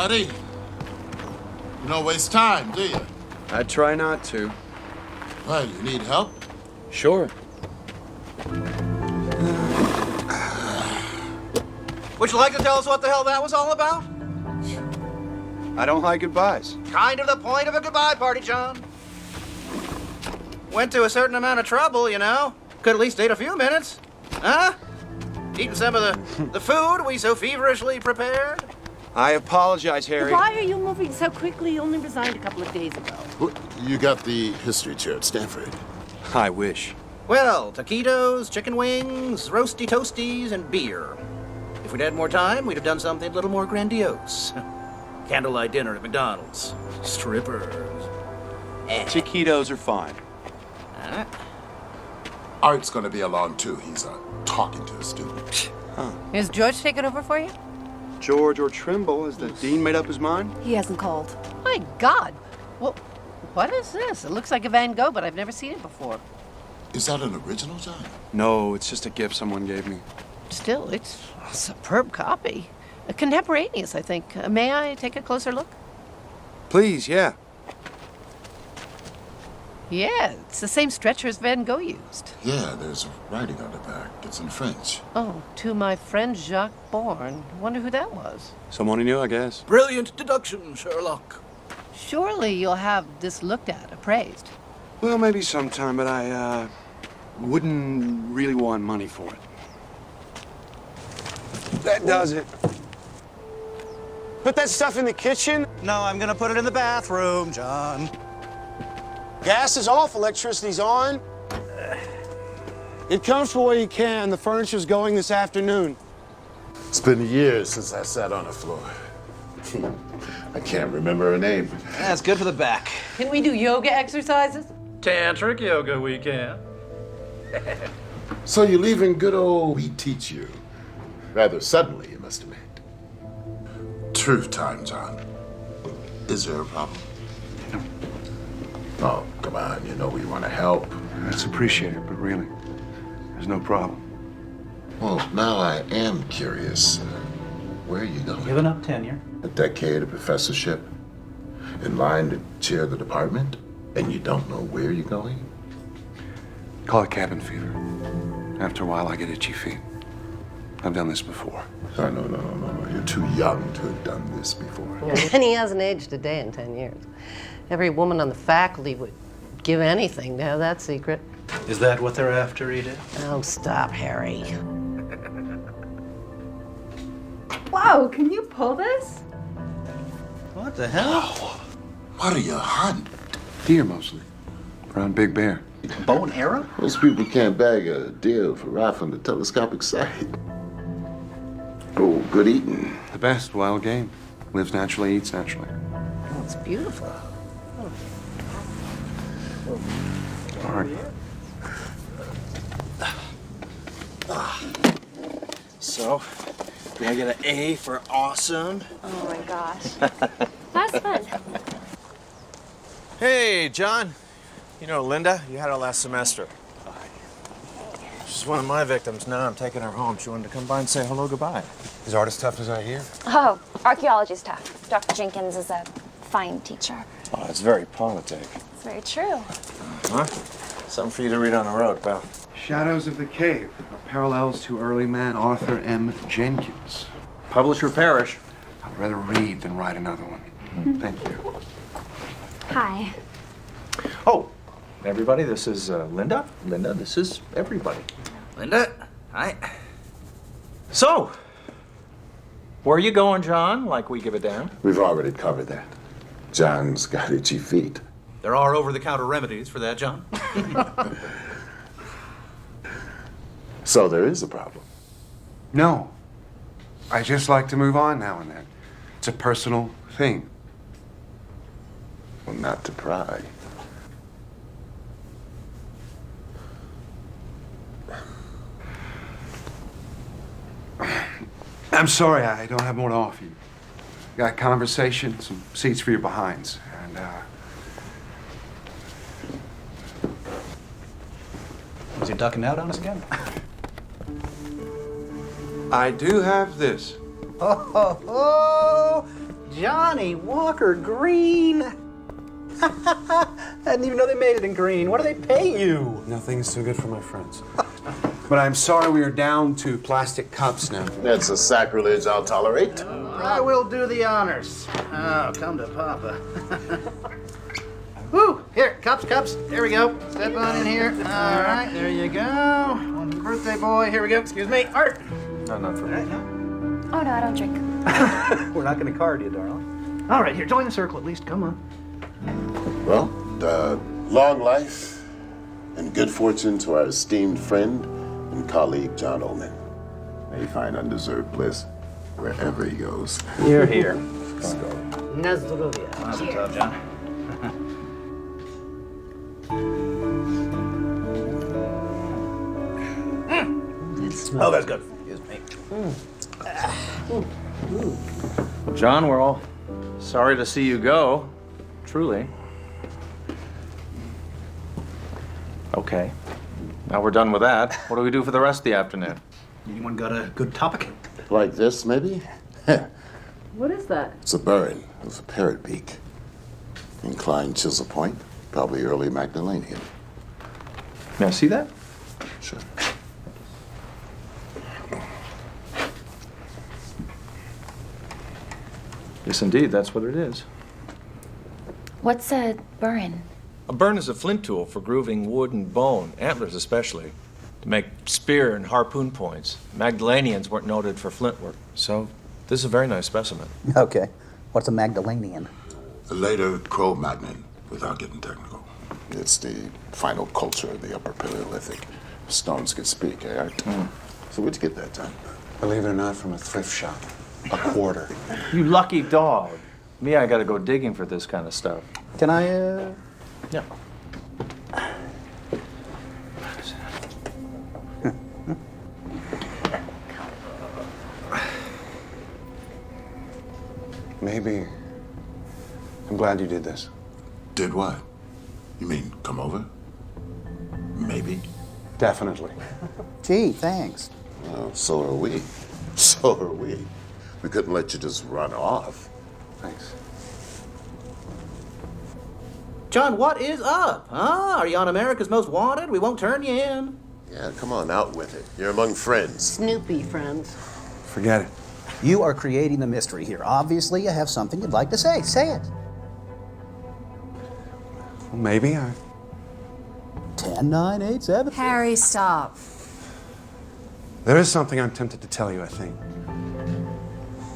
buddy. You don't waste time, do you? I try not to. Well, you need help? Sure. Would you like to tell us what the hell that was all about? I don't like goodbyes. Kind of the point of a goodbye party, John. Went to a certain amount of trouble, you know. Could at least take a few minutes. Huh? Eating some of the food we so feverishly prepared. I apologize, Harry. Why are you moving so quickly? You only resigned a couple of days ago. You got the history chair at Stanford. I wish. Well, taquitos, chicken wings, roasty toasties, and beer. If we'd had more time, we'd have done something a little more grandiose. Candlelight dinner at McDonald's. Strippers. Chiquitos are fine. Art's gonna be along too. He's talking to a student. Is George taking over for you? George or Trimble, has the dean made up his mind? He hasn't called. My God. Well, what is this? It looks like a Van Gogh, but I've never seen it before. Is that an original, John? No, it's just a gift someone gave me. Still, it's a superb copy. A contemporaneous, I think. May I take a closer look? Please, yeah. Yeah, it's the same stretcher as Van Gogh used. Yeah, there's writing on the back. It's in French. Oh, to my friend Jacques Bourne. Wonder who that was. Someone he knew, I guess. Brilliant deduction, Sherlock. Surely you'll have this looked at, appraised. Well, maybe sometime, but I, wouldn't really want money for it. That does it. Put that stuff in the kitchen. No, I'm gonna put it in the bathroom, John. Gas is off, electricity's on. Get comfortable where you can. The furniture's going this afternoon. It's been years since I sat on the floor. I can't remember her name. That's good for the back. Can we do yoga exercises? Tantric yoga weekend. So you're leaving good old we teach you. Rather suddenly, you must admit. Truth time, John. Is there a problem? Oh, come on, you know we want to help. That's appreciated, but really, there's no problem. Well, now I am curious. Where are you going? Giving up tenure. A decade of professorship? In line to chair the department? And you don't know where you're going? Call it cabin fever. After a while, I get itchy feet. I've done this before. No. You're too young to have done this before. And he hasn't aged a day in 10 years. Every woman on the faculty would give anything to have that secret. Is that what they're after, Edith? Oh, stop, Harry. Wow, can you pull this? What the hell? What are you hunting? Deer, mostly. Around Big Bear. Bow and arrow? Most people can't bag a deer for rifle the telescopic sight. Oh, good eating. The best wild game. Lives naturally, eats naturally. Oh, it's beautiful. All right. So, did I get an A for awesome? Oh my gosh. That's fun. Hey, John. You know Linda? You had her last semester. She's one of my victims. Now I'm taking her home. She wanted to come by and say hello, goodbye. Is art as tough as I hear? Oh, archaeology's tough. Dr. Jenkins is a fine teacher. Oh, it's very politic. It's very true. Huh? Something for you to read on the road, pal. Shadows of the Cave, parallels to early man Arthur M. Jenkins. Publisher Parrish. I'd rather read than write another one. Thank you. Hi. Oh, everybody, this is Linda. Linda, this is everybody. Linda, hi. So, where are you going, John? Like we give a damn. We've already covered that. John's got itchy feet. There are over-the-counter remedies for that, John. So there is a problem. No. I just like to move on now and then. It's a personal thing. Well, not to pry. I'm sorry, I don't have more to offer you. Got conversation, some seats for your behinds, and, Was he ducking out on us again? I do have this. Oh, Johnny Walker Green. I didn't even know they made it in green. What do they pay you? Nothing's too good for my friends. But I'm sorry we are down to plastic cups now. That's a sacrilege I'll tolerate. I will do the honors. Oh, come to Papa. Woo! Here, cups. There we go. Step on in here. All right, there you go. One for the birthday boy. Here we go. Excuse me. Art. No, not for me. Oh, no, I don't drink. We're not going to card you, darling. All right, here, join the circle at least. Come on. Well, long life and good fortune to our esteemed friend and colleague, John Ullman. May he find undeserved bliss wherever he goes. You're here. Let's go. Nazdrovia. Awesome job, John. Oh, that's good. Excuse me. John, we're all sorry to see you go. Truly. Okay. Now we're done with that. What do we do for the rest of the afternoon? Anyone got a good topic? Like this, maybe? What is that? It's a burin with a parrot beak. Inclined chisel point, probably early Magdalenian. May I see that? Sure. Yes, indeed. That's what it is. What's a burin? A burn is a flint tool for grooving wood and bone, antlers especially, to make spear and harpoon points. Magdalenians weren't noted for flint work, so this is a very nice specimen. Okay. What's a Magdalenian? A later Cro-Magnon, without getting technical. It's the final culture of the Upper Paleolithic. Stones could speak, eh, Art? So where'd you get that, John? Believe it or not, from a thrift shop. A quarter. You lucky dog. Me, I gotta go digging for this kind of stuff. Can I, Yeah. Maybe. I'm glad you did this. Did what? You mean come over? Maybe. Definitely. Gee, thanks. Well, so are we. So are we. We couldn't let you just run off. Thanks. John, what is up? Huh? Are you on America's Most Wanted? We won't turn you in. Yeah, come on, out with it. You're among friends. Snoopy friends. Forget it. You are creating the mystery here. Obviously, you have something you'd like to say. Say it. Well, maybe. 10, 9, 8, 7. Harry, stop. There is something I'm tempted to tell you, I think.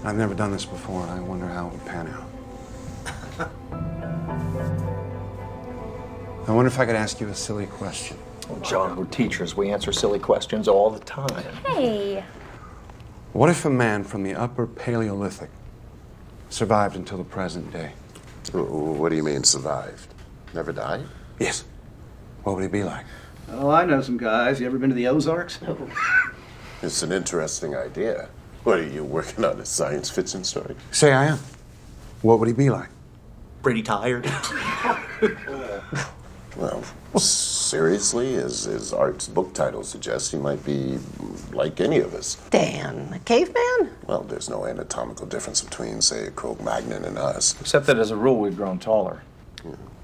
I've never done this before, and I wonder how it would pan out. I wonder if I could ask you a silly question. Oh, John, we're teachers. We answer silly questions all the time. Hey. What if a man from the Upper Paleolithic survived until the present day? What do you mean, survived? Never died? Yes. What would he be like? Oh, I know some guys. You ever been to the Ozarks? It's an interesting idea. What are you working on, a science fiction story? Say I am. What would he be like? Pretty tired. Well, seriously, as Art's book title suggests, he might be like any of us. Dan, a caveman? Well, there's no anatomical difference between, say, a Cro-Magnon and us. Except that as a rule, we've grown taller.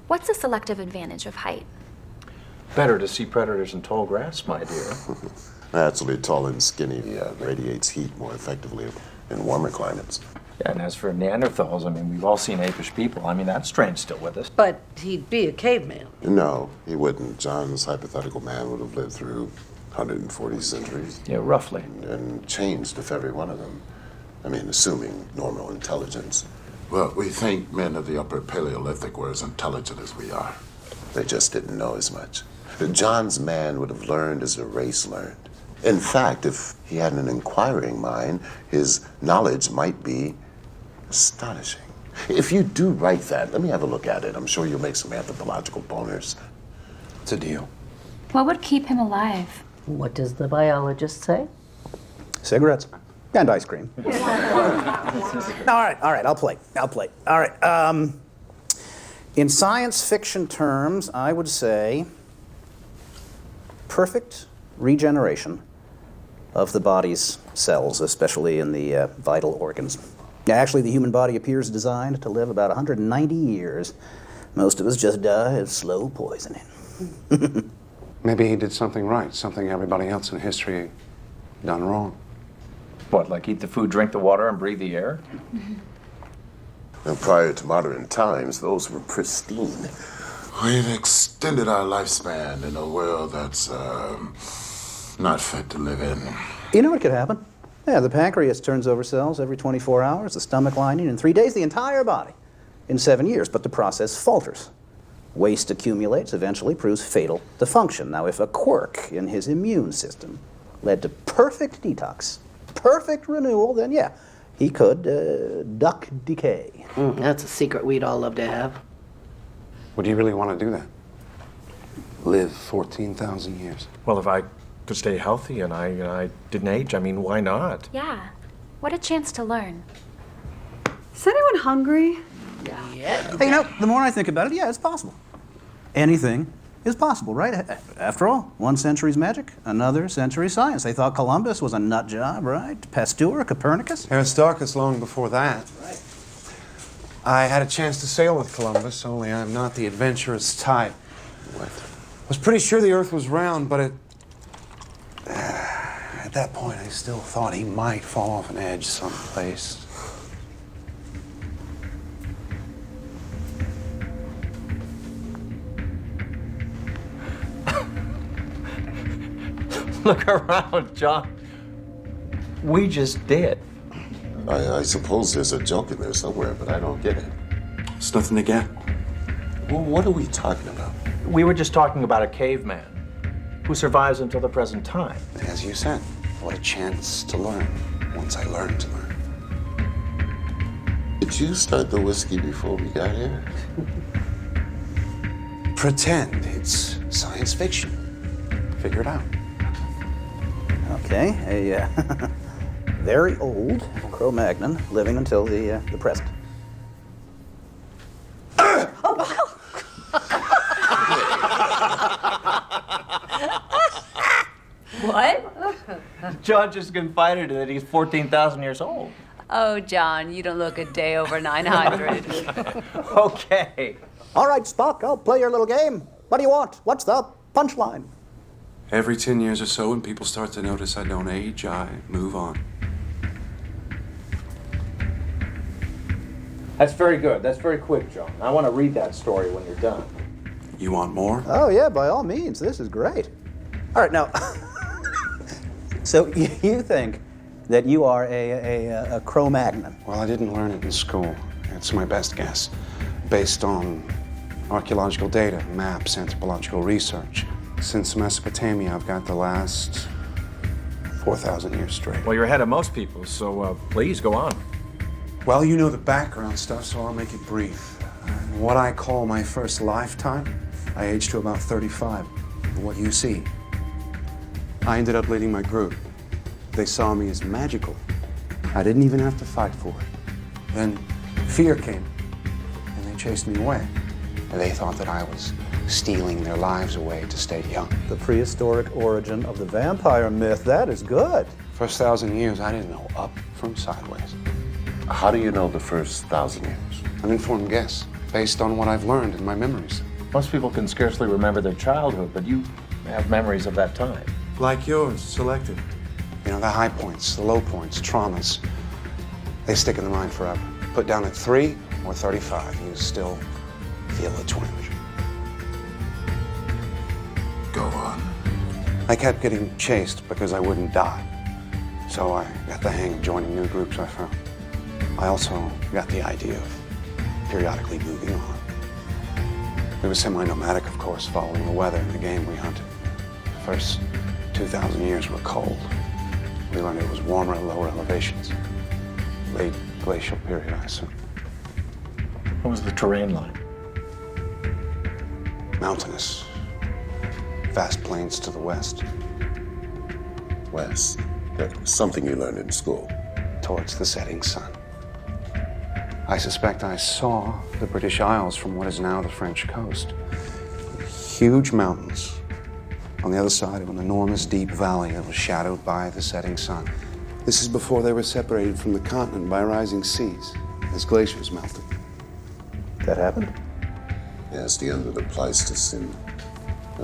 What's the selective advantage of height? Better to see predators in tall grass, my dear. Naturally, tall and skinny radiates heat more effectively in warmer climates. Yeah, and as for Neanderthals, I mean, we've all seen apish people. I mean, that strain's still with us. But he'd be a caveman. No, he wouldn't. John's hypothetical man would have lived through 140 centuries Yeah, roughly. and changed if every one of them. I mean, assuming normal intelligence. Well, we think men of the Upper Paleolithic were as intelligent as we are. They just didn't know as much. John's man would have learned as the race learned. In fact, if he had an inquiring mind, his knowledge might be astonishing. If you do write that, let me have a look at it. I'm sure you'll make some anthropological boners. It's a deal. What would keep him alive? What does the biologist say? Cigarettes. And ice cream. all right, I'll play. All right, in science fiction terms, I would say perfect regeneration of the body's cells, especially in the vital organs. Actually, the human body appears designed to live about 190 years. Most of us just die of slow poisoning. Maybe he did something right, something everybody else in history done wrong. What, like eat the food, drink the water, and breathe the air? And prior to modern times, those were pristine. We've extended our lifespan in a world that's not fit to live in. You know what could happen? Yeah, the pancreas turns over cells every 24 hours, the stomach lining in 3 days, the entire body in 7 years, but the process falters. Waste accumulates, eventually proves fatal to function. Now, if a quirk in his immune system led to perfect detox, perfect renewal, then yeah, he could duck decay. That's a secret we'd all love to have. Would you really want to do that? Live 14,000 years? Well, if I could stay healthy and I didn't age, I mean, why not? Yeah. What a chance to learn. Is anyone hungry? Yeah. Hey, you know, the more I think about it, yeah, it's possible. Anything is possible, right? After all, one century's magic, another century's science. They thought Columbus was a nut job, right? Pasteur, Copernicus. Aristarchus long before that. Right. I had a chance to sail with Columbus, only I'm not the adventurous type. What? I was pretty sure the Earth was round, but at that point I still thought he might fall off an edge someplace. Look around, John. We just did. I suppose there's a joke in there somewhere, but I don't get it. It's nothing to get. Well, what are we talking about? We were just talking about a caveman who survives until the present time. As you said, what a chance to learn once I learned to learn. Did you start the whiskey before we got here? Pretend it's science fiction. Figure it out. Okay, a very old Cro-Magnon living until the present. What? John just confided that he's 14,000 years old. Oh, John, you don't look a day over 900. Okay. All right, Spock, I'll play your little game. What do you want? What's the punchline? Every 10 years or so, when people start to notice I don't age, I move on. That's very good. That's very quick, John. I want to read that story when you're done. You want more? Oh, yeah, by all means. This is great. All right, now, so you think that you are a Cro-Magnon? Well, I didn't learn it in school. It's my best guess, based on archaeological data, maps, anthropological research. Since Mesopotamia, I've got the last 4,000 years straight. Well, you're ahead of most people, so please go on. Well, you know the background stuff, so I'll make it brief. What I call my first lifetime, I aged to about 35. What you see, I ended up leading my group. They saw me as magical. I didn't even have to fight for it. Then fear came, and they chased me away. And they thought that I was stealing their lives away to stay young. The prehistoric origin of the vampire myth. That is good. First 1,000 years, I didn't know up from sideways. How do you know the first 1,000 years? An informed guess, based on what I've learned in my memories. Most people can scarcely remember their childhood, but you have memories of that time. Like yours, selective. You know, the high points, the low points, traumas, they stick in the mind forever. Put down at 3 or 35, you still feel a twinge. Go on. I kept getting chased because I wouldn't die. So I got the hang of joining new groups I found. I also got the idea of periodically moving on. We were semi-nomadic, of course, following the weather and the game we hunted. The first 2,000 years were cold. We learned it was warmer at lower elevations. Late glacial period, I assume. What was the terrain like? Mountainous. Vast plains to the west. West. That was something you learned in school. Towards the setting sun. I suspect I saw the British Isles from what is now the French coast. Huge mountains on the other side of an enormous deep valley that was shadowed by the setting sun. This is before they were separated from the continent by rising seas, as glaciers melted. That happened? Yeah, it's the end of the Pleistocene.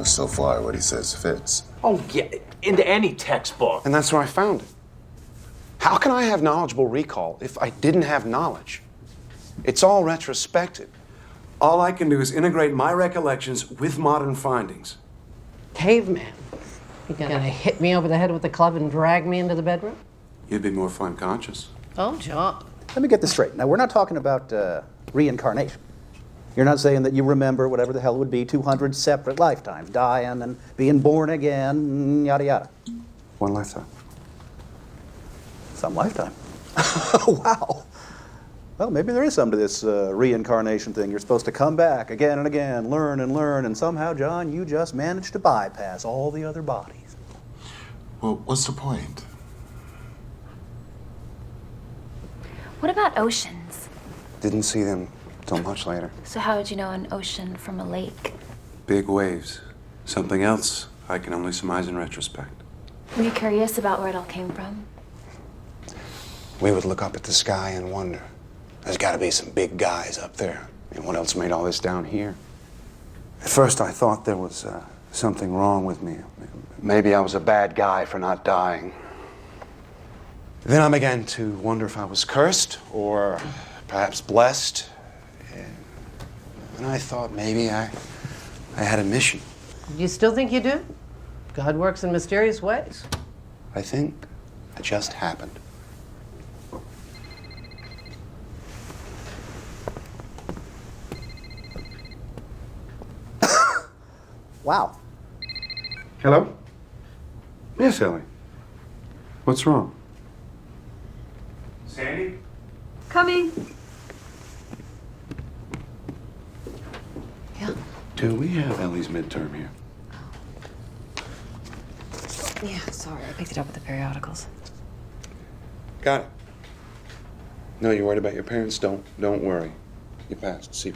So far, what he says fits. Oh, yeah, into any textbook. And that's where I found it. How can I have knowledgeable recall if I didn't have knowledge? It's all retrospective. All I can do is integrate my recollections with modern findings. Caveman. You gonna hit me over the head with a club and drag me into the bedroom? You'd be more fun conscious. Oh, John. Let me get this straight. Now, we're not talking about reincarnation. You're not saying that you remember whatever the hell it would be 200 separate lifetimes, dying and being born again, yada yada. One lifetime. Some lifetime. Wow. Well, maybe there is something to this reincarnation thing. You're supposed to come back again and again, learn, and somehow, John, you just managed to bypass all the other bodies. Well, what's the point? What about oceans? Didn't see them till much later. So how would you know an ocean from a lake? Big waves. Something else I can only surmise in retrospect. Were you curious about where it all came from? We would look up at the sky and wonder, there's got to be some big guys up there. I mean, what else made all this down here? At first, I thought there was something wrong with me. Maybe I was a bad guy for not dying. Then I began to wonder if I was cursed or perhaps blessed. And I thought maybe I had a mission. You still think you do? God works in mysterious ways. I think it just happened. Wow. Hello? Yes, Ellie. What's wrong? Sandy? Coming. Yeah. Do we have Ellie's midterm here? Yeah, sorry. I picked it up with the periodicals. Got it. No, you're worried about your parents? Don't worry. You passed. C+.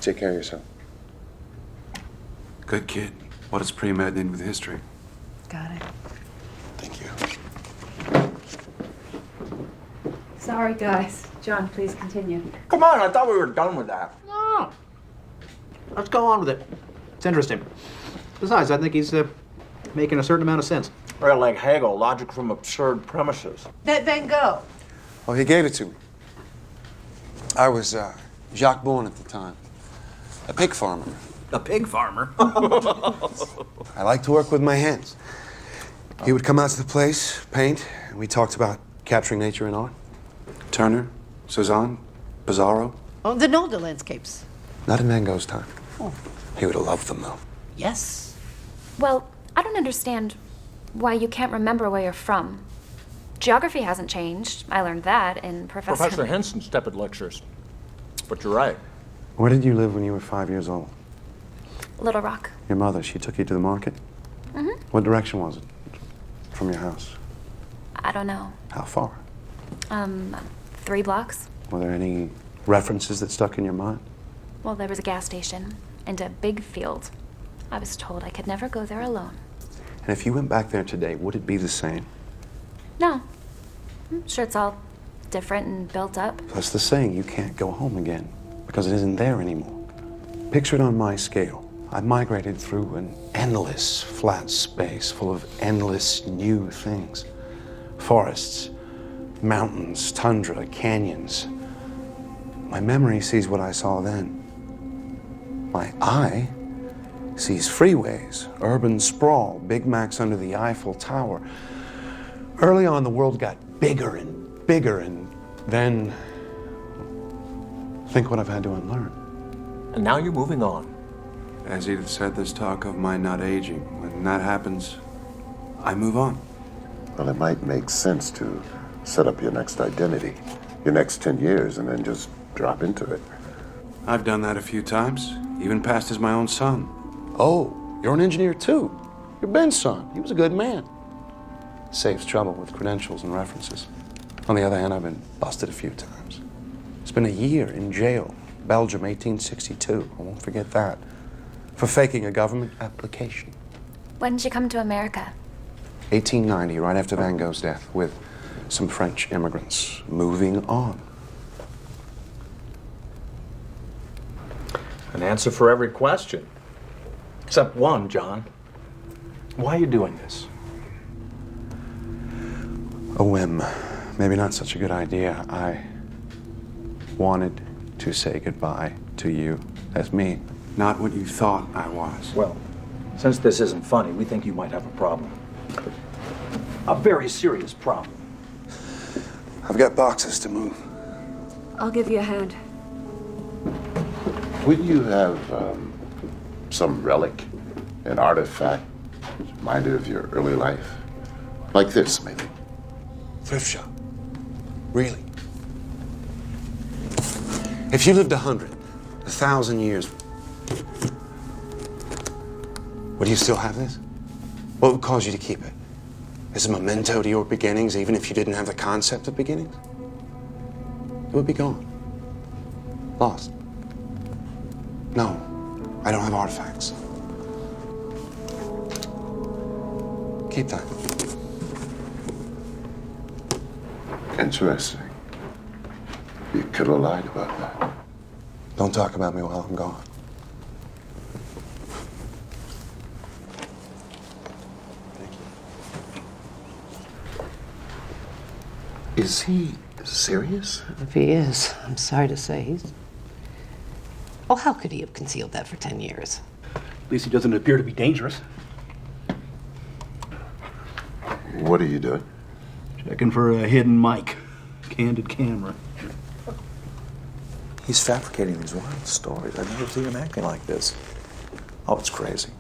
Take care of yourself. Good kid. What does pre-med need with history? Got it. Thank you. Sorry, guys. John, please continue. Come on, I thought we were done with that. No. Let's go on with it. It's interesting. Besides, I think he's making a certain amount of sense. Right, like Hegel, logic from absurd premises. That Van Gogh. Oh, he gave it to me. I was Jacques Bourne at the time. A pig farmer. A pig farmer? I like to work with my hands. He would come out to the place, paint, and we talked about capturing nature in art. Turner, Cezanne, Pizarro. Oh, the Nolde landscapes. Not in Van Gogh's time. Oh. He would have loved them, though. Yes. Well, I don't understand why you can't remember where you're from. Geography hasn't changed. I learned that in Professor Henson's tepid lectures. But you're right. Where did you live when you were 5 years old? Little Rock. Your mother, she took you to the market? Mm-hmm. What direction was it from your house? I don't know. How far? 3 blocks. Were there any references that stuck in your mind? Well, there was a gas station and a big field. I was told I could never go there alone. And if you went back there today, would it be the same? No. I'm sure it's all different and built up. That's the saying, you can't go home again because it isn't there anymore. Picture it on my scale. I migrated through an endless flat space full of endless new things. Forests, mountains, tundra, canyons. My memory sees what I saw then. My eye sees freeways, urban sprawl, Big Macs under the Eiffel Tower. Early on, the world got bigger and then think what I've had to unlearn. And now you're moving on. As Edith said, there's talk of my not aging. When that happens, I move on. Well, it might make sense to set up your next identity, your next 10 years, and then just drop into it. I've done that a few times, even passed as my own son. Oh, you're an engineer too. You're Ben's son. He was a good man. Saves trouble with credentials and references. On the other hand, I've been busted a few times. Spent a year in jail, Belgium, 1862. I won't forget that. For faking a government application. When did you come to America? 1890, right after Van Gogh's death, with some French immigrants moving on. An answer for every question. Except one, John. Why are you doing this? A whim. Maybe not such a good idea. I wanted to say goodbye to you as me, not what you thought I was. Well, since this isn't funny, we think you might have a problem. A very serious problem. I've got boxes to move. I'll give you a hand. Would you have some relic, an artifact, reminded of your early life? Like this, maybe? Thrift shop. Really? If you lived 100, 1,000 years, would you still have this? What would cause you to keep it? As a memento to your beginnings, even if you didn't have the concept of beginnings? It would be gone. Lost. No, I don't have artifacts. Keep that. Interesting. You could have lied about that. Don't talk about me while I'm gone. Is he serious? If he is, I'm sorry to say he's... Oh, how could he have concealed that for 10 years? At least he doesn't appear to be dangerous. What are you doing? Checking for a hidden mic. Candid camera. He's fabricating these wild stories. I've never seen him acting like this. Oh, it's crazy.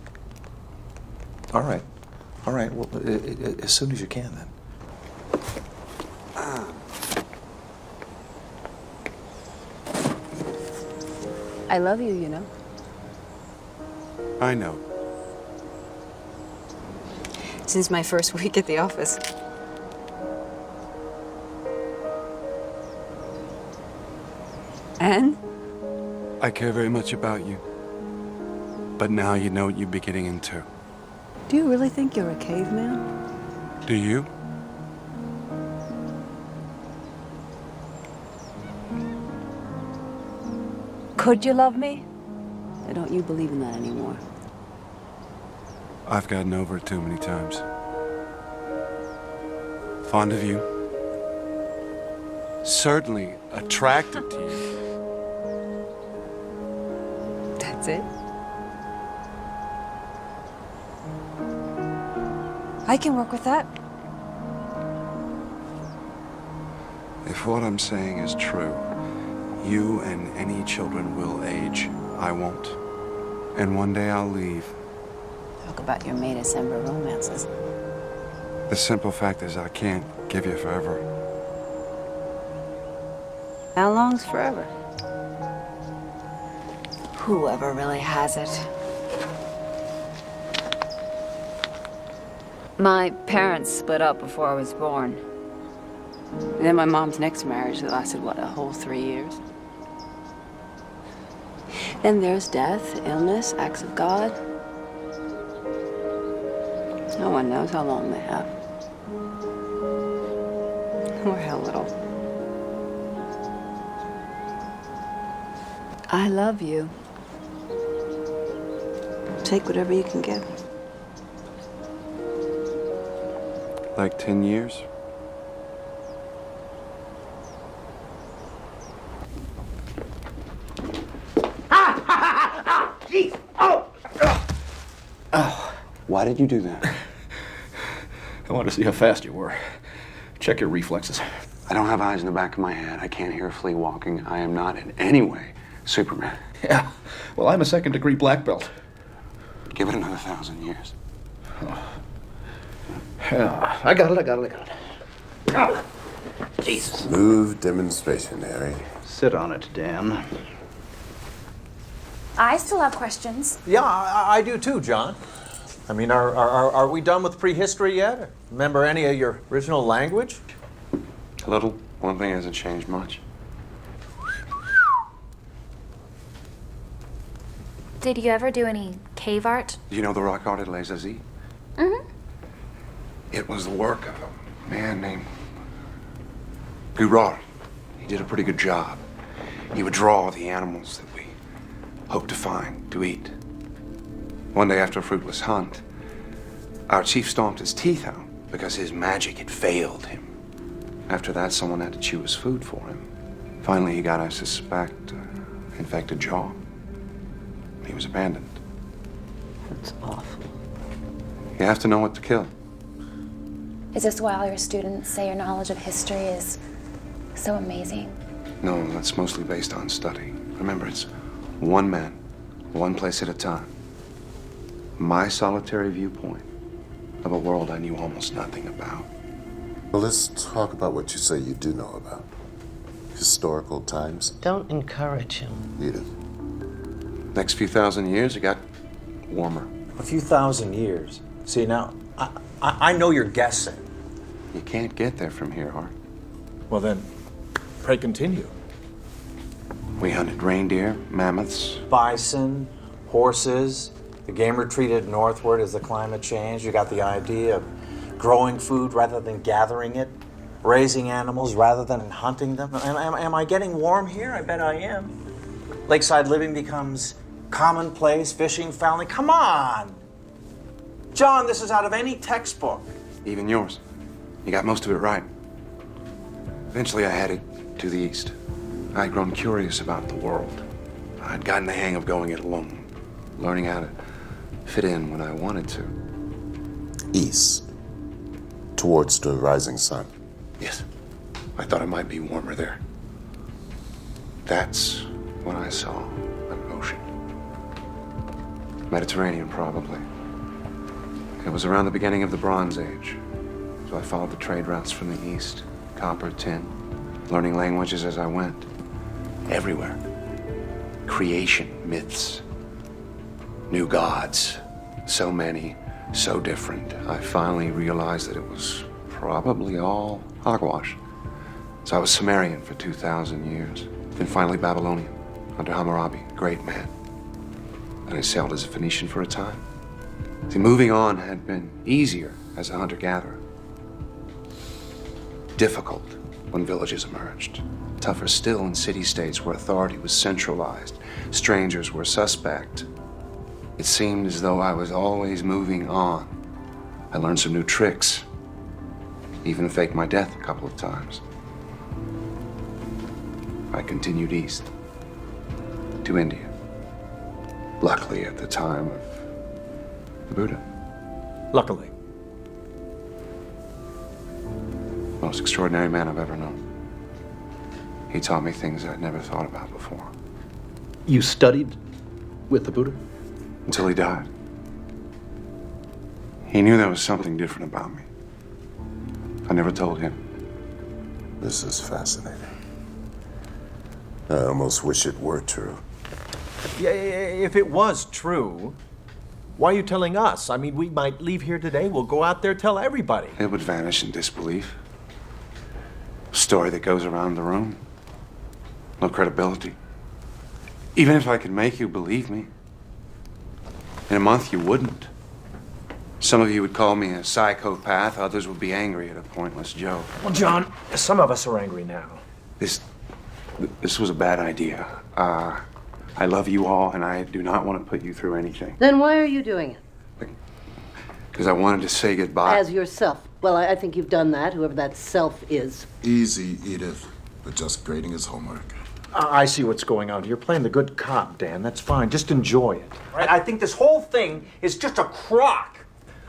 All right. All right. Well, as soon as you can, then. I love you, you know. I know. Since my first week at the office. And? I care very much about you. But now you know what you'd be getting into. Do you really think you're a caveman? Do you? Could you love me? Or don't you believe in that anymore? I've gotten over it too many times. Fond of you. Certainly attracted to you. That's it? I can work with that. If what I'm saying is true, you and any children will age. I won't. And one day I'll leave. Talk about your May December romances. The simple fact is I can't give you forever. How long's forever? Whoever really has it. My parents split up before I was born. And then my mom's next marriage that lasted, what, a whole 3 years? Then there's death, illness, acts of God. No one knows how long they have. Or how little. I love you. Take whatever you can get. Like 10 years? Jeez! Oh! Why did you do that? I wanted to see how fast you were. Check your reflexes. I don't have eyes in the back of my head. I can't hear a flea walking. I am not in any way Superman. Yeah. Well, I'm a second-degree black belt. Give it another 1,000 years. Yeah, I got it. Oh, Jesus. Smooth demonstration, Harry. Sit on it, Dan. I still have questions. Yeah, I do too, John. I mean, are we done with prehistory yet? Remember any of your original language? A little. One thing hasn't changed much. Did you ever do any cave art? Do you know the rock art at Les Aziz? Mm-hmm. It was the work of a man named Gurard. He did a pretty good job. He would draw the animals that we hoped to find, to eat. One day after a fruitless hunt, our chief stomped his teeth out because his magic had failed him. After that, someone had to chew his food for him. Finally, he got, I suspect, infected jaw. He was abandoned. That's awful. You have to know what to kill. Is this why all your students say your knowledge of history is so amazing? No, that's mostly based on study. Remember, it's one man, one place at a time. My solitary viewpoint of a world I knew almost nothing about. Well, let's talk about what you say you do know about. Historical times. Don't encourage him. Edith. Next few thousand years, it got warmer. A few thousand years. See, now, I know you're guessing. You can't get there from here, Hart. Well then, pray continue. We hunted reindeer, mammoths. Bison, horses. The game retreated northward as the climate changed. You got the idea of growing food rather than gathering it, raising animals rather than hunting them. Am I getting warm here? I bet I am. Lakeside living becomes commonplace, fishing, fouling. Come on! John, this is out of any textbook. Even yours. You got most of it right. Eventually, I headed to the east. I'd grown curious about the world. I'd gotten the hang of going it alone, learning how to fit in when I wanted to. East. Towards the rising sun. Yes. I thought it might be warmer there. That's when I saw an ocean. Mediterranean, probably. It was around the beginning of the Bronze Age. So I followed the trade routes from the east. Copper, tin, learning languages as I went. Everywhere. Creation, myths, new gods. So many, so different. I finally realized that it was probably all hogwash. So I was Sumerian for 2,000 years. Then finally Babylonian, under Hammurabi, great man. And I sailed as a Phoenician for a time. See, moving on had been easier as a hunter-gatherer. Difficult when villages emerged. Tougher still in city-states where authority was centralized. Strangers were suspect. It seemed as though I was always moving on. I learned some new tricks. Even faked my death a couple of times. I continued east to India. Luckily at the time of the Buddha. Luckily. Most extraordinary man I've ever known. He taught me things I'd never thought about before. You studied with the Buddha? Until he died. He knew there was something different about me. I never told him. This is fascinating. I almost wish it were true. Yeah, if it was true, why are you telling us? I mean, we might leave here today, we'll go out there, tell everybody. It would vanish in disbelief. A story that goes around the room. No credibility. Even if I could make you believe me, in a month you wouldn't. Some of you would call me a psychopath, others would be angry at a pointless joke. Well, John, some of us are angry now. This was a bad idea. I love you all, and I do not want to put you through anything. Then why are you doing it? Because I wanted to say goodbye. As yourself. Well, I think you've done that, whoever that self is. Easy, Edith. But just grading his homework. I see what's going on. You're playing the good cop, Dan. That's fine. Just enjoy it. Right? I think this whole thing is just a crock.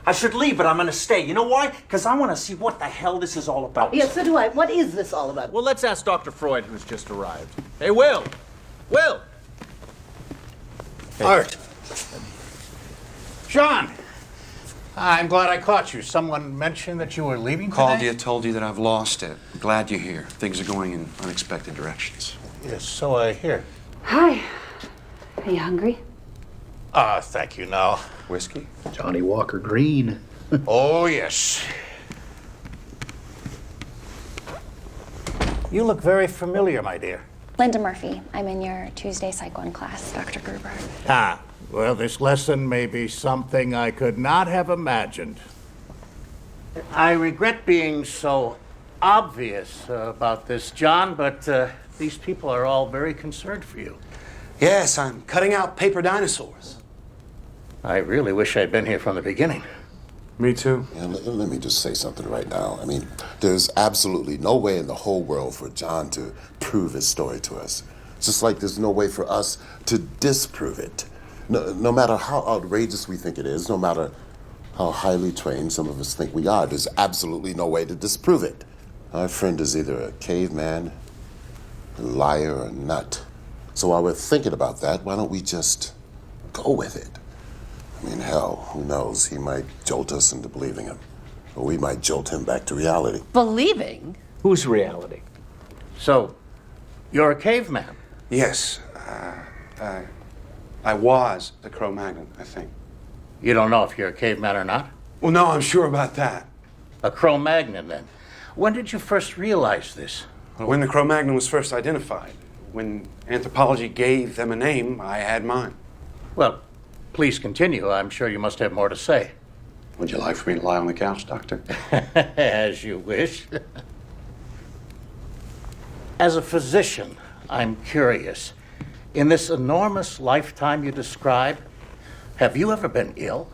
I should leave, but I'm gonna stay. You know why? Because I want to see what the hell this is all about. Yes, so do I. What is this all about? Well, let's ask Dr. Freud, who's just arrived. Hey, Will! Will! Art. John! I'm glad I caught you. Someone mentioned that you were leaving today? Called you, told you that I've lost it. Glad you're here. Things are going in unexpected directions. Yes, so I hear. Hi. Are you hungry? Thank you, no. Whiskey? Johnny Walker Green. Oh, yes. You look very familiar, my dear. Linda Murphy. I'm in your Tuesday Psych 1 class, Dr. Gruber. Well, this lesson may be something I could not have imagined. I regret being so obvious about this, John, but these people are all very concerned for you. Yes, I'm cutting out paper dinosaurs. I really wish I'd been here from the beginning. Me too. Yeah, let me just say something right now. I mean, there's absolutely no way in the whole world for John to prove his story to us. Just like there's no way for us to disprove it. No matter how outrageous we think it is, no matter how highly trained some of us think we are, there's absolutely no way to disprove it. Our friend is either a caveman, a liar, or a nut. So while we're thinking about that, why don't we just go with it? I mean, hell, who knows? He might jolt us into believing him. Or we might jolt him back to reality. Believing? Whose reality? So, you're a caveman? Yes. I was the Cro-Magnon, I think. You don't know if you're a caveman or not? Well, no, I'm sure about that. A Cro-Magnon, then. When did you first realize this? When the Cro-Magnon was first identified, when anthropology gave them a name, I had mine. Well, please continue. I'm sure you must have more to say. Would you like for me to lie on the couch, Doctor? As you wish. As a physician, I'm curious. In this enormous lifetime you describe, have you ever been ill?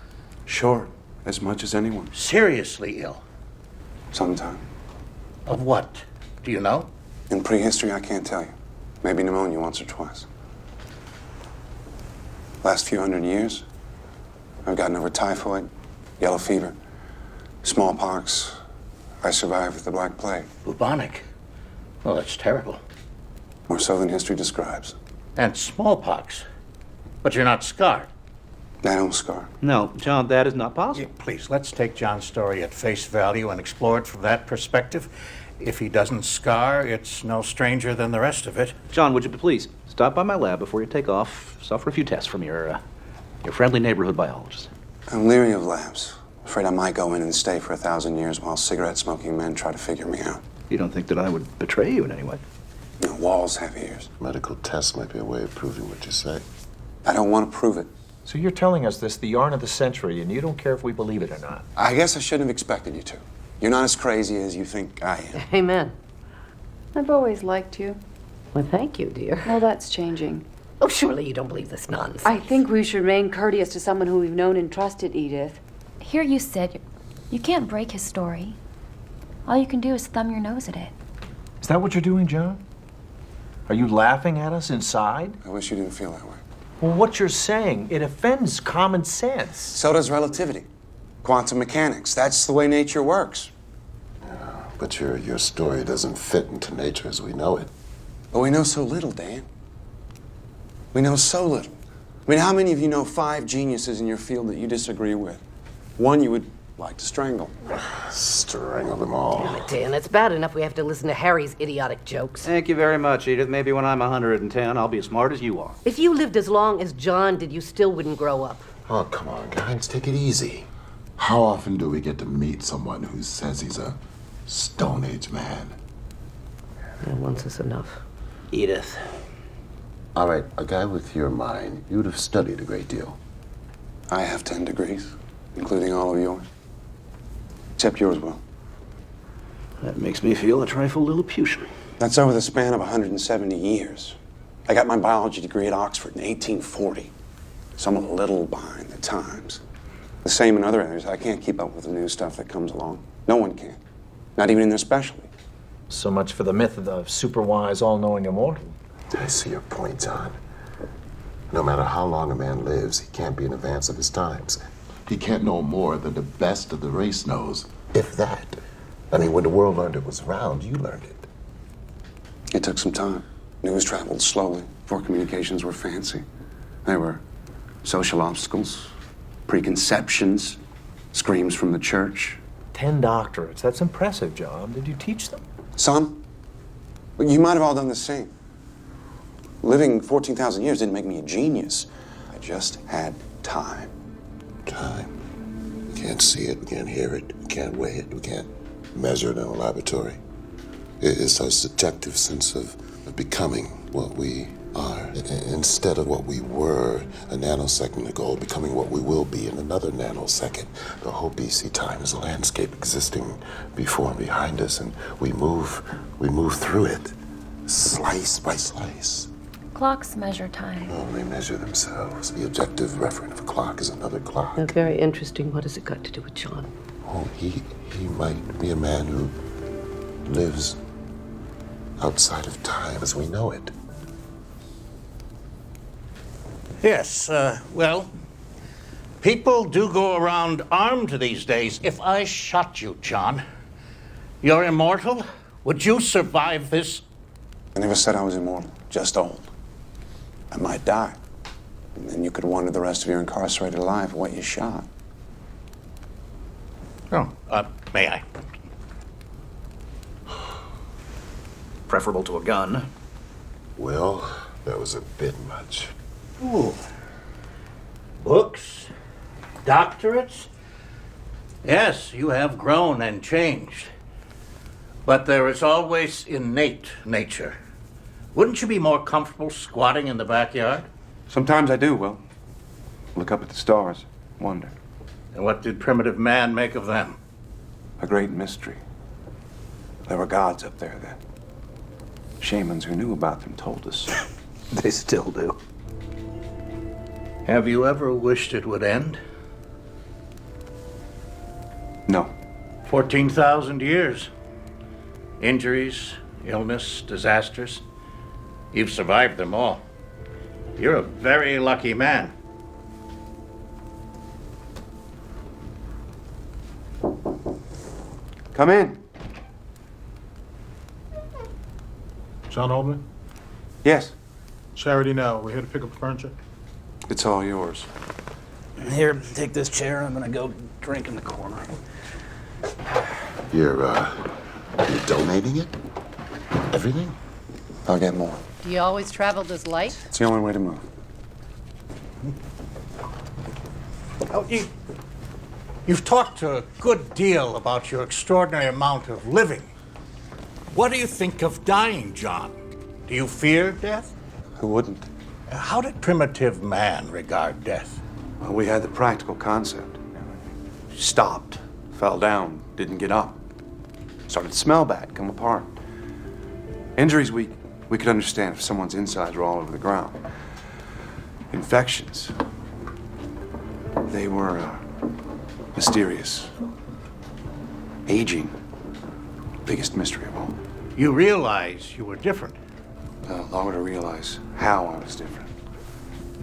Sure, as much as anyone. Seriously ill? Sometime. Of what? Do you know? In prehistory, I can't tell you. Maybe pneumonia once or twice. Last few hundred years, I've gotten over typhoid, yellow fever, smallpox. I survived with the Black Plague. Bubonic? Well, that's terrible. More so than history describes. And smallpox. But you're not scarred. I don't scar. No, John, that is not possible. Yeah, please, let's take John's story at face value and explore it from that perspective. If he doesn't scar, it's no stranger than the rest of it. John, would you please stop by my lab before you take off? Suffer a few tests from your friendly neighborhood biologist. I'm leery of labs. Afraid I might go in and stay for 1,000 years while cigarette-smoking men try to figure me out. You don't think that I would betray you in any way? No, walls have ears. Medical tests might be a way of proving what you say. I don't want to prove it. So you're telling us this, the yarn of the century, and you don't care if we believe it or not? I guess I shouldn't have expected you to. You're not as crazy as you think I am. Amen. I've always liked you. Well, thank you, dear. Well, that's changing. Oh, surely you don't believe this nonsense. I think we should remain courteous to someone who we've known and trusted, Edith. Here you sit. You can't break his story. All you can do is thumb your nose at it. Is that what you're doing, John? Are you laughing at us inside? I wish you didn't feel that way. Well, what you're saying, it offends common sense. So does relativity. Quantum mechanics. That's the way nature works. But your story doesn't fit into nature as we know it. But we know so little, Dan. We know so little. I mean, how many of you know 5 geniuses in your field that you disagree with? One you would like to strangle. Strangle them all. Damn it, Dan, it's bad enough we have to listen to Harry's idiotic jokes. Thank you very much, Edith. Maybe when I'm 110, I'll be as smart as you are. If you lived as long as John did, you still wouldn't grow up. Oh, come on, guys, take it easy. How often do we get to meet someone who says he's a Stone Age man? Yeah, once is enough. Edith. All right, a guy with your mind, you'd have studied a great deal. I have 10 degrees, including all of yours. Except yours, Will. That makes me feel a trifle Lilliputian. That's over the span of 170 years. I got my biology degree at Oxford in 1840. So I'm a little behind the times. The same in other areas. I can't keep up with the new stuff that comes along. No one can. Not even in their specialty. So much for the myth of the super-wise, all-knowing immortal. I see your point, John. No matter how long a man lives, he can't be in advance of his times. He can't know more than the best of the race knows, if that. I mean, when the world learned it was round, you learned it. It took some time. News traveled slowly before communications were fancy. There were social obstacles, preconceptions, screams from the church. 10 doctorates. That's impressive, John. Did you teach them? Some. But you might have all done the same. Living 14,000 years didn't make me a genius. I just had time. Time. We can't see it, we can't hear it, we can't weigh it, we can't measure it in a laboratory. It's our subjective sense of becoming what we are. Instead of what we were a nanosecond ago, becoming what we will be in another nanosecond. The whole BC time is a landscape existing before and behind us, and we move through it, slice by slice. Clocks measure time. Oh, they measure themselves. The objective referent of a clock is another clock. That's very interesting. What has it got to do with John? Oh, he might be a man who lives outside of time as we know it. Yes, well, people do go around armed these days. If I shot you, John, you're immortal? Would you survive this? I never said I was immortal, just old. I might die. And then you could wonder the rest of your incarcerated life what you shot. Oh, may I? Preferable to a gun. Well, that was a bit much. Ooh. Books? Doctorates? Yes, you have grown and changed. But there is always innate nature. Wouldn't you be more comfortable squatting in the backyard? Sometimes I do, Will. Look up at the stars, wonder. And what did primitive man make of them? A great mystery. There were gods up there then. Shamans who knew about them told us. They still do. Have you ever wished it would end? No. 14,000 years. Injuries, illness, disasters. You've survived them all. You're a very lucky man. Come in. John Oldman? Yes. Charity now. We're here to pick up the furniture. It's all yours. Here, take this chair. I'm gonna go drink in the corner. You're donating it? Everything? I'll get more. Do you always travel this light? It's the only way to move. Oh, you've talked a good deal about your extraordinary amount of living. What do you think of dying, John? Do you fear death? Who wouldn't? How did primitive man regard death? Well, we had the practical concept. Stopped, fell down, didn't get up. Started to smell bad, come apart. Injuries we could understand if someone's insides were all over the ground. Infections, they were mysterious. Aging, biggest mystery of all. You realize you were different. Longer to realize how I was different.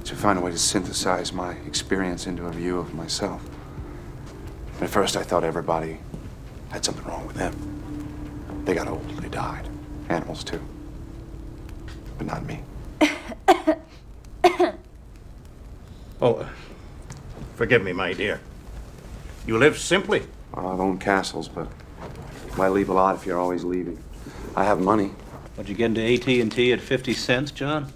To find a way to synthesize my experience into a view of myself. At first I thought everybody had something wrong with them. They got old, they died. Animals too. But not me. Oh, forgive me, my dear. You live simply. I've owned castles, but might leave a lot if you're always leaving. I have money. What'd you get into AT&T at 50 cents, John?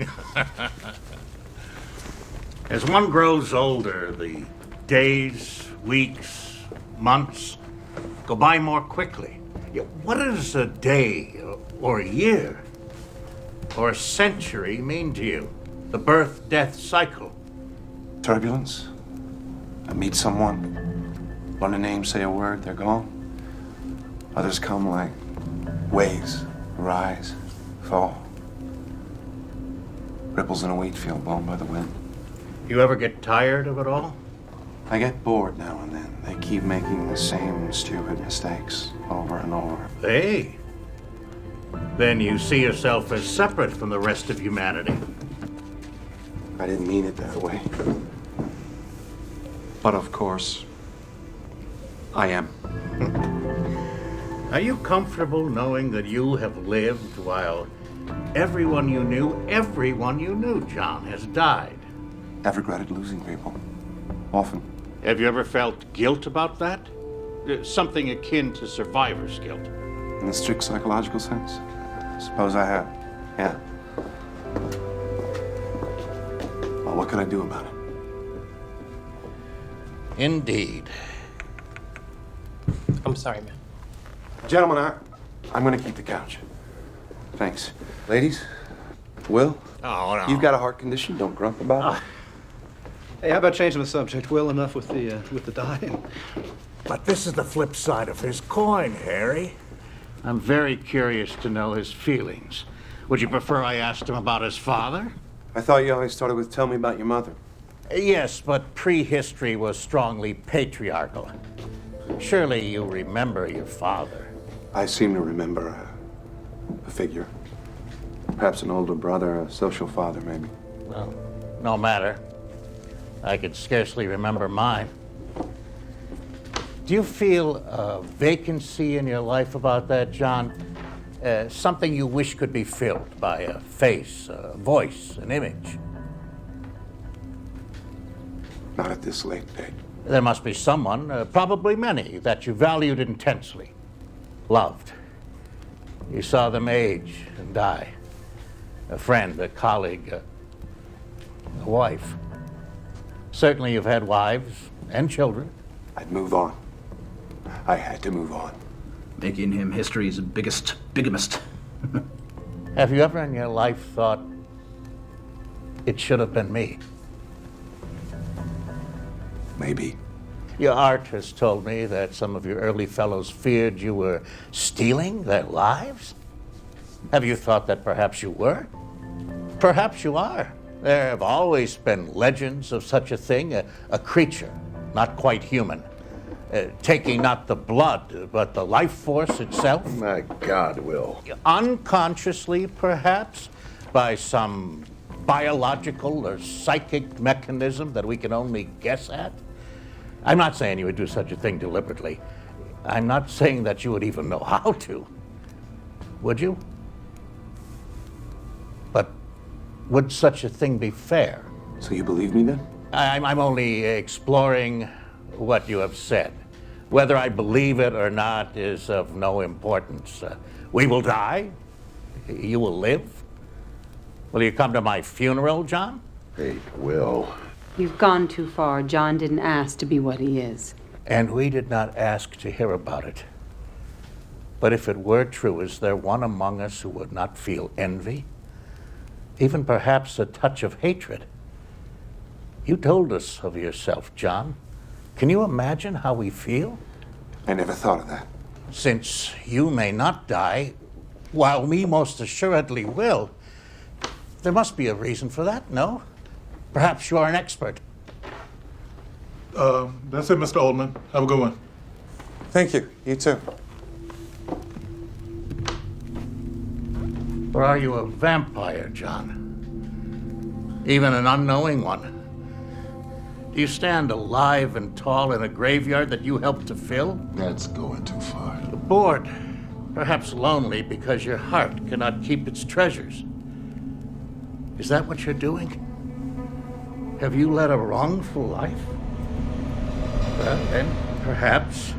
As one grows older, the days, weeks, months go by more quickly. What does a day or a year or a century mean to you? The birth-death cycle. Turbulence. I meet someone, learn a name, say a word, they're gone. Others come like waves, rise, fall. Ripples in a wheat field blown by the wind. You ever get tired of it all? I get bored now and then. They keep making the same stupid mistakes over and over. Hey. Then you see yourself as separate from the rest of humanity. I didn't mean it that way. But of course, I am. Are you comfortable knowing that you have lived while everyone you knew, John, has died? I've regretted losing people. Often. Have you ever felt guilt about that? Something akin to survivor's guilt. In the strict psychological sense? Suppose I have. Yeah. Well, what can I do about it? Indeed. I'm sorry, man. Gentlemen, I'm gonna keep the couch. Thanks. Ladies, Will? Oh, no. You've got a heart condition. Don't grump about it. Hey, how about changing the subject? Well enough with the dying. But this is the flip side of his coin, Harry. I'm very curious to know his feelings. Would you prefer I asked him about his father? I thought you always started with tell me about your mother. Yes, but prehistory was strongly patriarchal. Surely you remember your father. I seem to remember a figure. Perhaps an older brother, a social father, maybe. Well, no matter. I could scarcely remember mine. Do you feel a vacancy in your life about that, John? Something you wish could be filled by a face, a voice, an image? Not at this late date. There must be someone, probably many, that you valued intensely, loved. You saw them age and die. A friend, a colleague, a wife. Certainly you've had wives and children. I'd move on. I had to move on. Making him history's biggest bigamist. Have you ever in your life thought, it should have been me? Maybe. Your art has told me that some of your early fellows feared you were stealing their lives. Have you thought that perhaps you were? Perhaps you are. There have always been legends of such a thing, a creature, not quite human, taking not the blood, but the life force itself. My God, Will. Unconsciously, perhaps, by some biological or psychic mechanism that we can only guess at. I'm not saying you would do such a thing deliberately. I'm not saying that you would even know how to. Would you? But would such a thing be fair? So you believe me then? I'm only exploring what you have said. Whether I believe it or not is of no importance. We will die. You will live. Will you come to my funeral, John? Hey, Will. You've gone too far. John didn't ask to be what he is. And we did not ask to hear about it. But if it were true, is there one among us who would not feel envy? Even perhaps a touch of hatred? You told us of yourself, John. Can you imagine how we feel? I never thought of that. Since you may not die, while we most assuredly will, there must be a reason for that, no? Perhaps you are an expert. That's it, Mr. Oldman. Have a good one. Thank you. You too. Or are you a vampire, John? Even an unknowing one? Do you stand alive and tall in a graveyard that you helped to fill? That's going too far. Bored, perhaps lonely because your heart cannot keep its treasures. Is that what you're doing? Have you led a wrongful life? Well, then, perhaps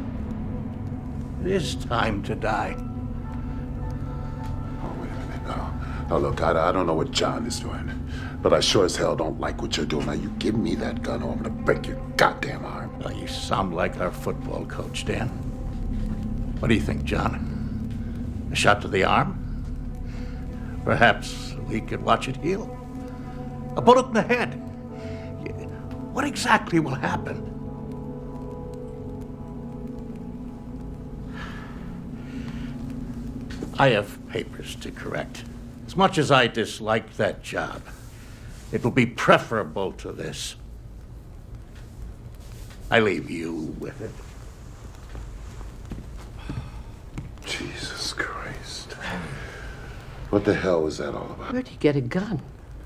it is time to die. Oh, wait a minute. Now, look, I don't know what John is doing, but I sure as hell don't like what you're doing. Now, you give me that gun or I'm gonna break your goddamn arm. Well, you sound like our football coach, Dan. What do you think, John? A shot to the arm? Perhaps we could watch it heal. A bullet in the head. What exactly will happen? I have papers to correct. As much as I dislike that job, it will be preferable to this. I leave you with it. Jesus Christ. What the hell was that all about? Where'd you get a gun?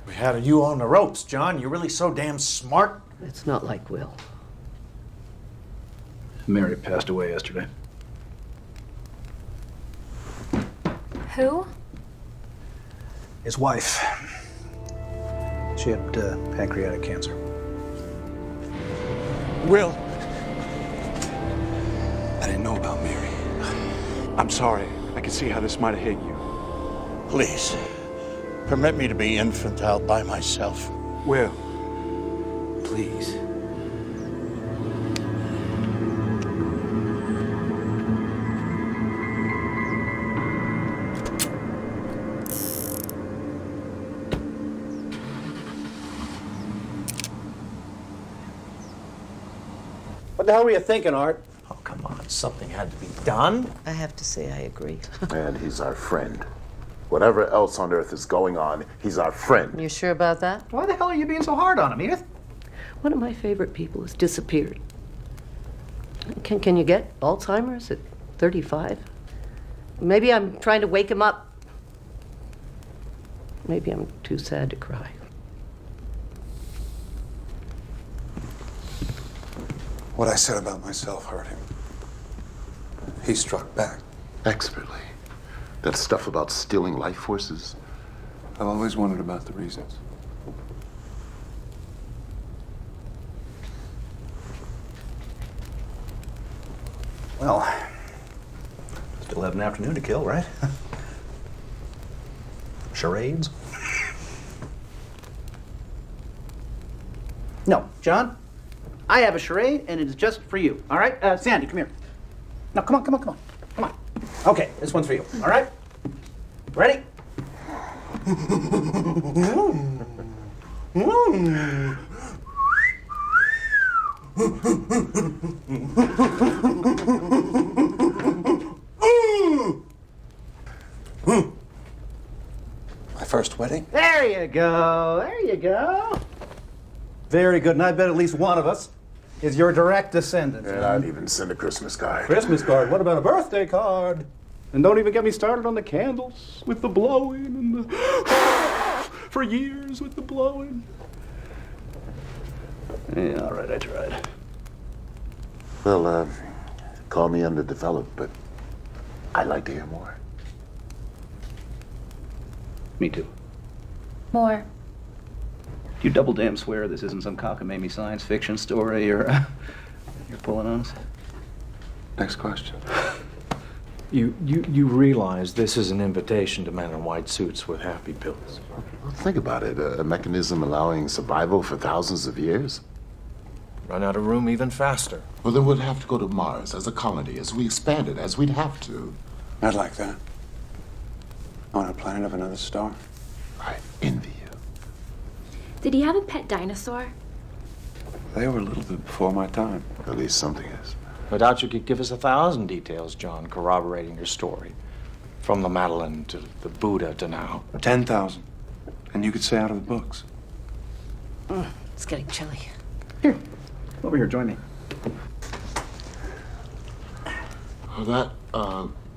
We had you on the ropes, John. You're really so damn smart. It's not like Will. Mary passed away yesterday. Who? His wife. She had pancreatic cancer. Will. I didn't know about Mary. I'm sorry. I can see how this might have hit you. Please, permit me to be infantile by myself. Will. Please. What the hell were you thinking, Art? Oh, come on. Something had to be done. I have to say I agree. And he's our friend. Whatever else on earth is going on, he's our friend. You sure about that? Why the hell are you being so hard on him, Edith? One of my favorite people has disappeared. Can you get Alzheimer's at 35? Maybe I'm trying to wake him up. Maybe I'm too sad to cry. What I said about myself hurt him. He struck back. Expertly. That stuff about stealing life forces. I've always wondered about the reasons. Well, still have an afternoon to kill, right? Charades? No, John. I have a charade, and it is just for you. All right, Sandy, come here. No, come on. Okay, this one's for you. All right. Ready? My first wedding? There you go. Very good, and I bet at least one of us is your direct descendant. And I'd even send a Christmas card. Christmas card. What about a birthday card? And don't even get me started on the candles with the blowing and the for years with the blowing. Yeah, all right, I tried. Well, call me underdeveloped, but I'd like to hear more. Me too. More. You double damn swear this isn't some cockamamie science fiction story you're pulling on us? Next question. You realize this is an invitation to men in white suits with happy pills. Well, think about it. A mechanism allowing survival for thousands of years. Run out of room even faster. Well, then we'd have to go to Mars as a colony, as we expand it, as we'd have to. I'd like that. On a planet of another star. I envy you. Did he have a pet dinosaur? They were a little bit before my time. At least something is. I doubt you could give us 1,000 details, John, corroborating your story. From the Madeline to the Buddha to now. 10,000. And you could say out of the books. It's getting chilly. Here, over here, join me. Well, that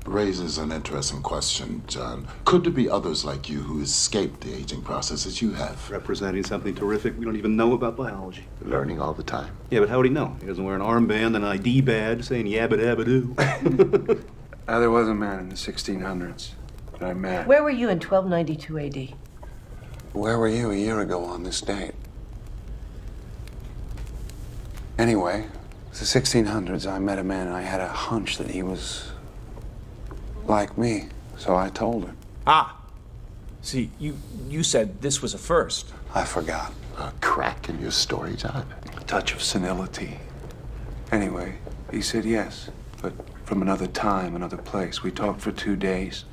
raises an interesting question, John. Could there be others like you who escaped the aging process as you have? Representing something terrific we don't even know about biology. Learning all the time. Yeah, but how would he know? He doesn't wear an armband and an ID badge saying yabba dabba doo. There was a man in the 1600s that I met. Where were you in 1292 AD? Where were you a year ago on this date? Anyway, the 1600s, I met a man and I had a hunch that he was like me, so I told him. Ah! See, you said this was a first. I forgot. A crack in your story, John. A touch of senility. Anyway, he said yes, but from another time, another place. We talked for 2 days.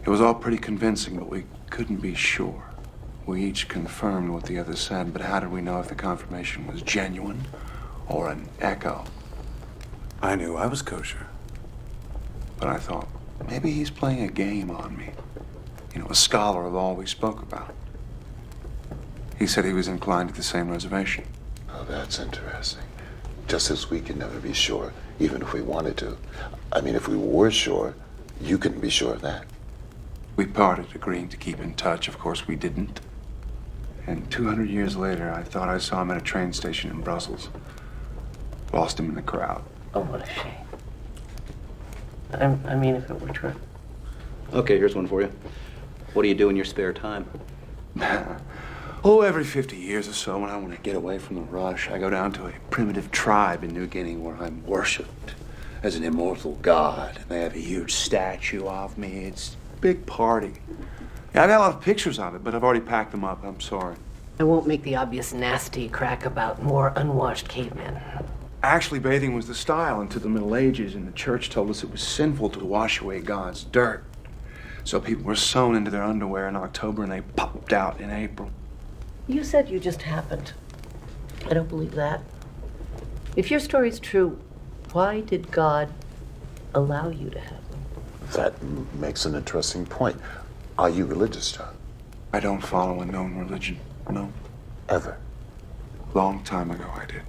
It was all pretty convincing, but we couldn't be sure. We each confirmed what the other said, but how did we know if the confirmation was genuine or an echo? I knew I was kosher, but I thought, maybe he's playing a game on me. You know, a scholar of all we spoke about. He said he was inclined to the same reservation. Oh, that's interesting. Just as we can never be sure, even if we wanted to. I mean, if we were sure, you couldn't be sure of that. We parted, agreeing to keep in touch. Of course, we didn't. And 200 years later, I thought I saw him at a train station in Brussels. Lost him in the crowd. Oh, what a shame. I mean, if it were true. Okay, here's one for you. What do you do in your spare time? Every 50 years or so, when I want to get away from the rush, I go down to a primitive tribe in New Guinea where I'm worshipped as an immortal god. And they have a huge statue of me. It's a big party. Yeah, I've got a lot of pictures of it, but I've already packed them up. I'm sorry. I won't make the obvious nasty crack about more unwashed cavemen. Actually, bathing was the style until the Middle Ages, and the church told us it was sinful to wash away God's dirt. So people were sewn into their underwear in October, and they popped out in April. You said you just happened. I don't believe that. If your story's true, why did God allow you to have them? That makes an interesting point. Are you religious, John? I don't follow a known religion, no. Ever? Long time ago I did.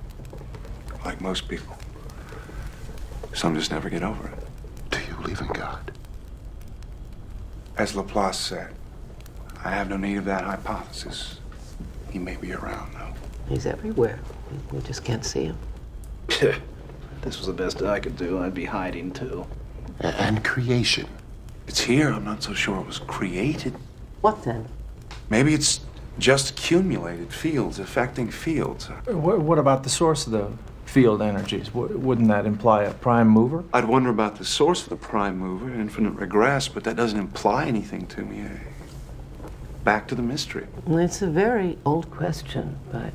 Like most people. Some just never get over it. Do you believe in God? As Laplace said, I have no need of that hypothesis. He may be around, though. He's everywhere. We just can't see him. This was the best I could do. I'd be hiding, too. And creation. It's here. I'm not so sure it was created. What then? Maybe it's just accumulated fields affecting fields. What about the source of the field energies? Wouldn't that imply a prime mover? I'd wonder about the source of the prime mover, infinite regress, but that doesn't imply anything to me. Back to the mystery. It's a very old question, but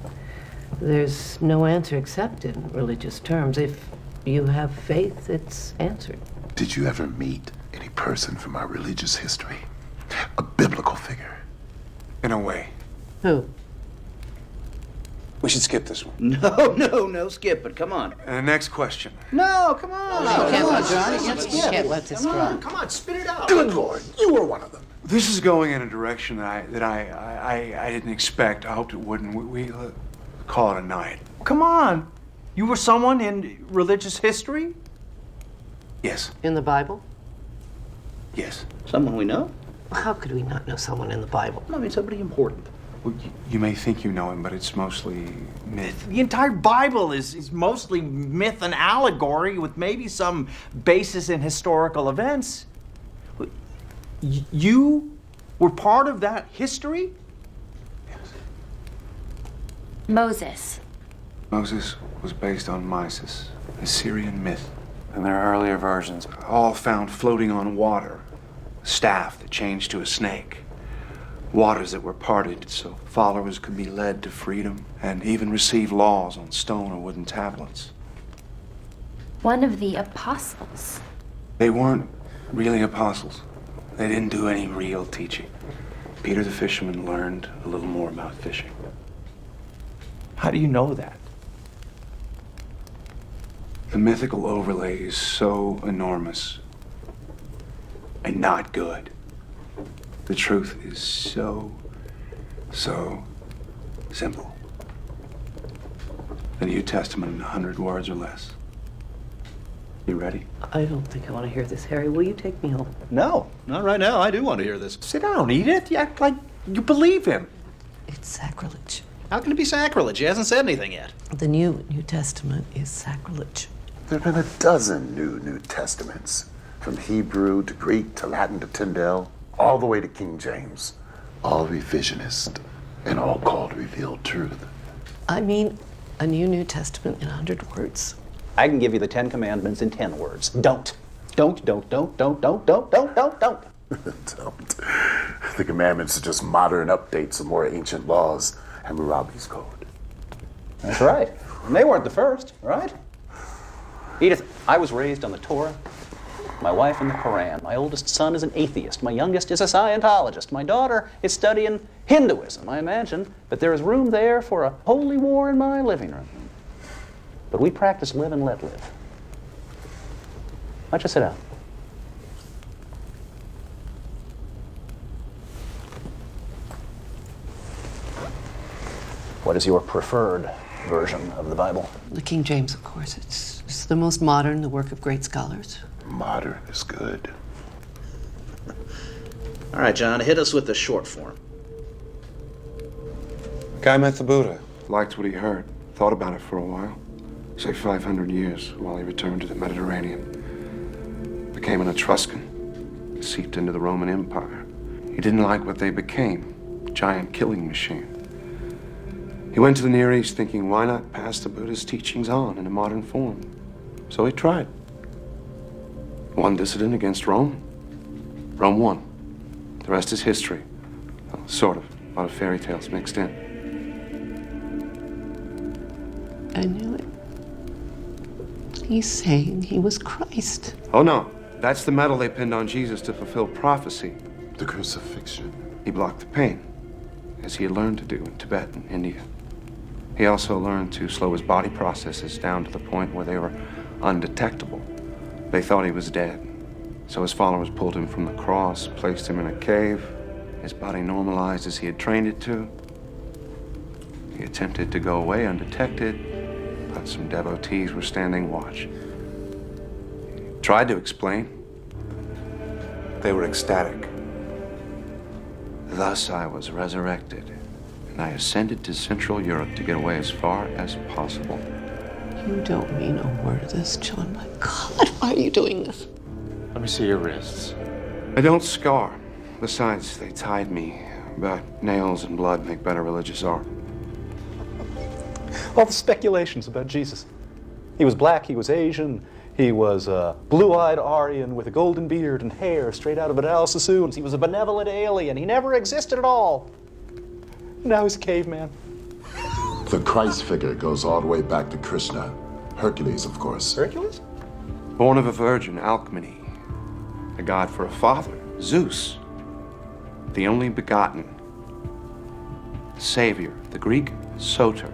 there's no answer except in religious terms. If you have faith, it's answered. Did you ever meet any person from our religious history? A biblical figure? In a way. Who? We should skip this one. No, skip it. Come on. Next question. No, come on. Come on, John. You can't skip. You can't let this drop. Come on, spit it out. Good Lord, you were one of them. This is going in a direction that I didn't expect. I hoped it wouldn't. We call it a night. Come on. You were someone in religious history? Yes. In the Bible? Yes. Someone we know? How could we not know someone in the Bible? I mean, somebody important. Well, you may think you know him, but it's mostly myth. The entire Bible is mostly myth and allegory with maybe some basis in historical events. You were part of that history? Moses. Moses was based on Mysis, a Syrian myth. And their earlier versions, all found floating on water, a staff that changed to a snake, waters that were parted so followers could be led to freedom, and even receive laws on stone or wooden tablets. One of the apostles. They weren't really apostles. They didn't do any real teaching. Peter the fisherman learned a little more about fishing. How do you know that? The mythical overlay is so enormous and not good. The truth is so simple. The New Testament in 100 words or less. You ready? I don't think I want to hear this, Harry. Will you take me home? No, not right now. I do want to hear this. Sit down, Edith. You act like you believe him. It's sacrilege. How can it be sacrilege? He hasn't said anything yet. The New Testament is sacrilege. There have been a dozen New Testaments, from Hebrew to Greek to Latin to Tyndale, all the way to King James. All revisionist and all called revealed truth. I mean, a New Testament in 100 words. I can give you the 10 Commandments in 10 words. Don't. Don't. Don't. The commandments are just modern updates of more ancient laws and Hammurabi's code. That's right. And they weren't the first, right? Edith, I was raised on the Torah, my wife in the Quran. My oldest son is an atheist. My youngest is a Scientologist. My daughter is studying Hinduism. I imagine that there is room there for a holy war in my living room. But we practice live and let live. Why don't you sit down? What is your preferred version of the Bible? The King James, of course. It's the most modern, the work of great scholars. Modern is good. All right, John, hit us with the short form. A guy met the Buddha, liked what he heard, thought about it for a while. Say 500 years while he returned to the Mediterranean. Became an Etruscan, seeped into the Roman Empire. He didn't like what they became, a giant killing machine. He went to the Near East thinking, why not pass the Buddha's teachings on in a modern form? So he tried. One dissident against Rome. Rome won. The rest is history. Well, sort of. A lot of fairy tales mixed in. I knew it. He's saying he was Christ. Oh, no. That's the medal they pinned on Jesus to fulfill prophecy. The crucifixion. He blocked the pain, as he had learned to do in Tibet and India. He also learned to slow his body processes down to the point where they were undetectable. They thought he was dead. So his followers pulled him from the cross, placed him in a cave. His body normalized as he had trained it to. He attempted to go away undetected, but some devotees were standing watch. He tried to explain. They were ecstatic. Thus I was resurrected, and I ascended to Central Europe to get away as far as possible. You don't mean a word of this, John. My God, why are you doing this? Let me see your wrists. I don't scar. Besides, they tied me, but nails and blood make better religious art. All the speculations about Jesus. He was black, he was Asian, he was a blue-eyed Aryan with a golden beard and hair straight out of an Alice Sassoon's. He was a benevolent alien. He never existed at all. Now he's a caveman. The Christ figure goes all the way back to Krishna. Hercules, of course. Hercules? Born of a virgin, Alcmene. A god for a father, Zeus. The only begotten. The Savior, the Greek Soter.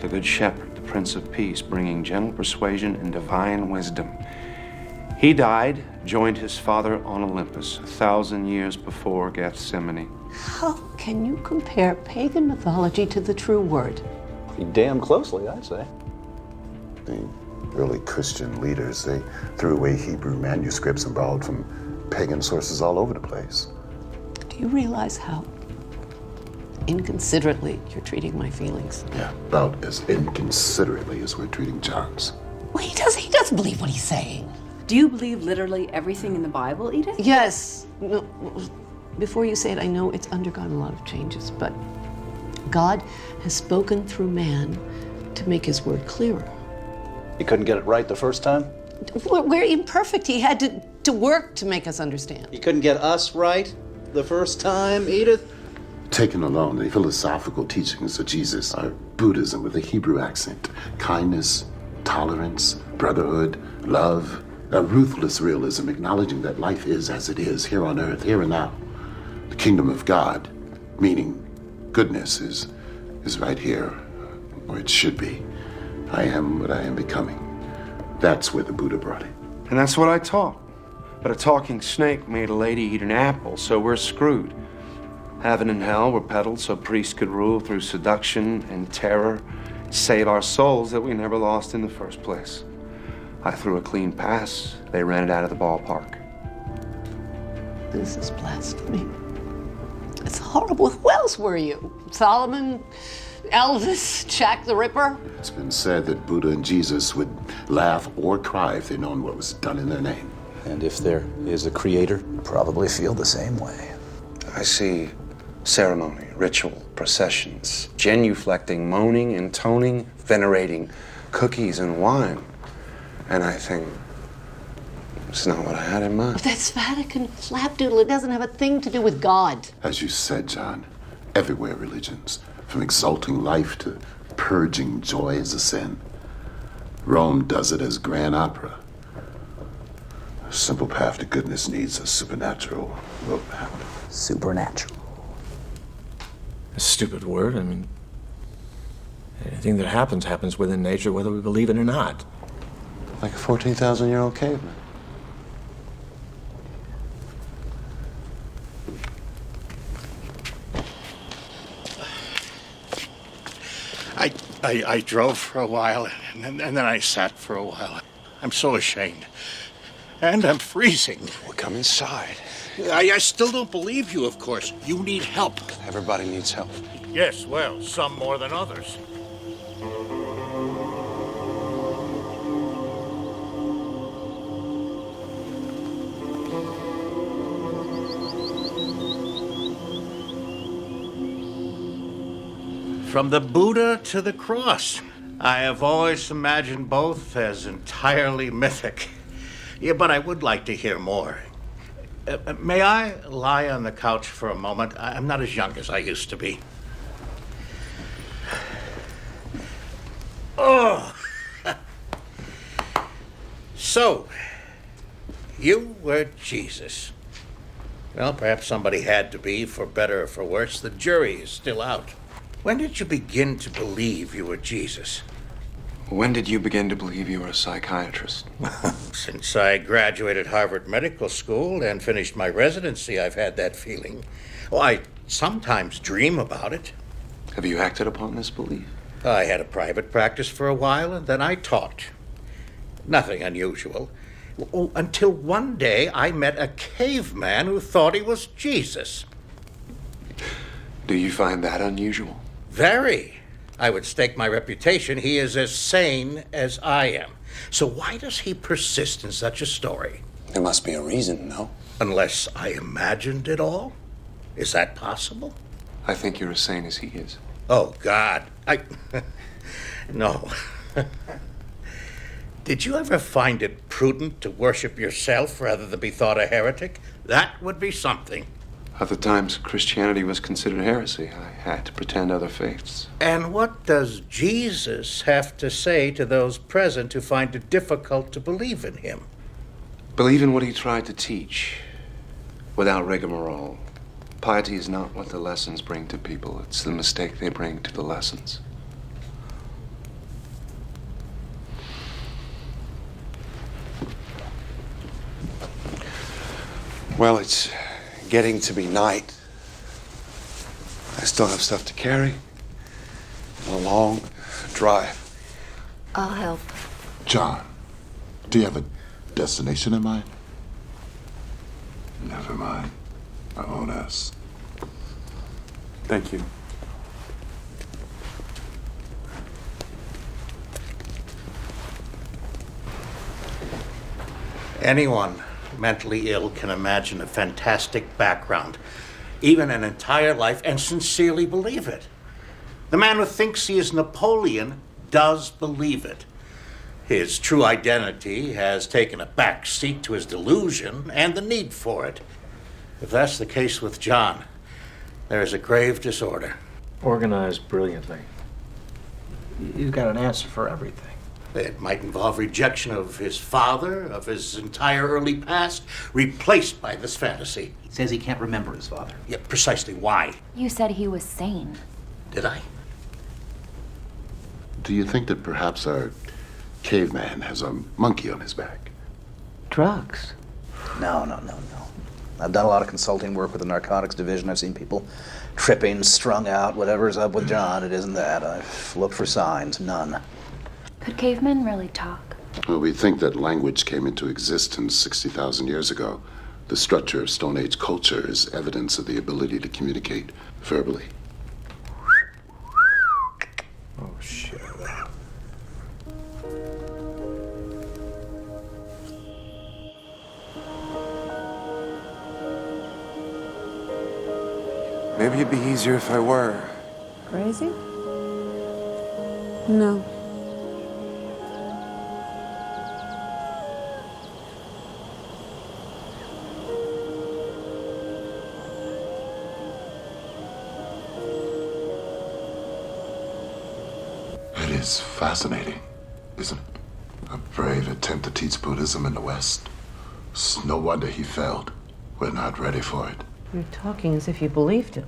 The Good Shepherd, the Prince of Peace, bringing gentle persuasion and divine wisdom. He died, joined his father on Olympus 1,000 years before Gethsemane. How can you compare pagan mythology to the true word? Pretty damn closely, I'd say. The early Christian leaders, they threw away Hebrew manuscripts and borrowed from pagan sources all over the place. Do you realize how inconsiderately you're treating my feelings? Yeah, about as inconsiderately as we're treating John's. Well, he doesn't believe what he's saying. Do you believe literally everything in the Bible, Edith? Yes. No, before you say it, I know it's undergone a lot of changes, but God has spoken through man to make his word clearer. He couldn't get it right the first time? We're imperfect. He had to work to make us understand. He couldn't get us right the first time, Edith? Taken alone, the philosophical teachings of Jesus are Buddhism with a Hebrew accent. Kindness, tolerance, brotherhood, love, a ruthless realism, acknowledging that life is as it is, here on earth, here and now. The kingdom of God, meaning goodness, is right here, where it should be. I am what I am becoming. That's where the Buddha brought it. And that's what I taught. But a talking snake made a lady eat an apple, so we're screwed. Heaven and hell were peddled so priests could rule through seduction and terror, save our souls that we never lost in the first place. I threw a clean pass. They ran it out of the ballpark. This is blasphemy. It's horrible. Who else were you? Solomon? Elvis? Jack the Ripper? It's been said that Buddha and Jesus would laugh or cry if they'd known what was done in their name. And if there is a creator, probably feel the same way. I see ceremony, ritual, processions, genuflecting, moaning, intoning, venerating cookies and wine. And I think, it's not what I had in mind. That's Vatican flapdoodle. It doesn't have a thing to do with God. As you said, John, everywhere religions, from exalting life to purging joy as a sin. Rome does it as grand opera. A simple path to goodness needs a supernatural roadmap. Supernatural. A stupid word. I mean, anything that happens within nature, whether we believe it or not. Like a 14,000-year-old caveman. I drove for a while, and then I sat for a while. I'm so ashamed. And I'm freezing. Well, come inside. I still don't believe you, of course. You need help. Everybody needs help. Yes, well, some more than others. From the Buddha to the cross. I have always imagined both as entirely mythic. Yeah, but I would like to hear more. May I lie on the couch for a moment? I'm not as young as I used to be. Oh! So, you were Jesus. Well, perhaps somebody had to be, for better or for worse. The jury is still out. When did you begin to believe you were Jesus? When did you begin to believe you were a psychiatrist? Since I graduated Harvard Medical School and finished my residency, I've had that feeling. Oh, I sometimes dream about it. Have you acted upon this belief? I had a private practice for a while, and then I taught. Nothing unusual. Oh, until one day I met a caveman who thought he was Jesus. Do you find that unusual? Very. I would stake my reputation he is as sane as I am. So why does he persist in such a story? There must be a reason, no? Unless I imagined it all? Is that possible? I think you're as sane as he is. Oh, God. No. Did you ever find it prudent to worship yourself rather than be thought a heretic? That would be something. At the times Christianity was considered heresy, I had to pretend other faiths. And what does Jesus have to say to those present who find it difficult to believe in him? Believe in what he tried to teach, without rigmarole. Piety is not what the lessons bring to people, it's the mistake they bring to the lessons. Well, it's getting to be night. I still have stuff to carry. A long drive. I'll help. John, do you have a destination in mind? Never mind. I won't ask. Thank you. Anyone mentally ill can imagine a fantastic background, even an entire life, and sincerely believe it. The man who thinks he is Napoleon does believe it. His true identity has taken a back seat to his delusion and the need for it. If that's the case with John, there is a grave disorder. Organized brilliantly. You've got an answer for everything. It might involve rejection of his father, of his entire early past, replaced by this fantasy. He says he can't remember his father. Yeah, precisely why? You said he was sane. Did I? Do you think that perhaps our caveman has a monkey on his back? Drugs? No. I've done a lot of consulting work with the narcotics division. I've seen people tripping, strung out, whatever's up with John. It isn't that. I've looked for signs. None. Could cavemen really talk? Well, we think that language came into existence 60,000 years ago. The structure of Stone Age culture is evidence of the ability to communicate verbally. Oh, shit. Maybe it'd be easier if I were. Crazy? No. It is fascinating, isn't it? A brave attempt to teach Buddhism in the West. It's no wonder he failed. We're not ready for it. You're talking as if you believed it.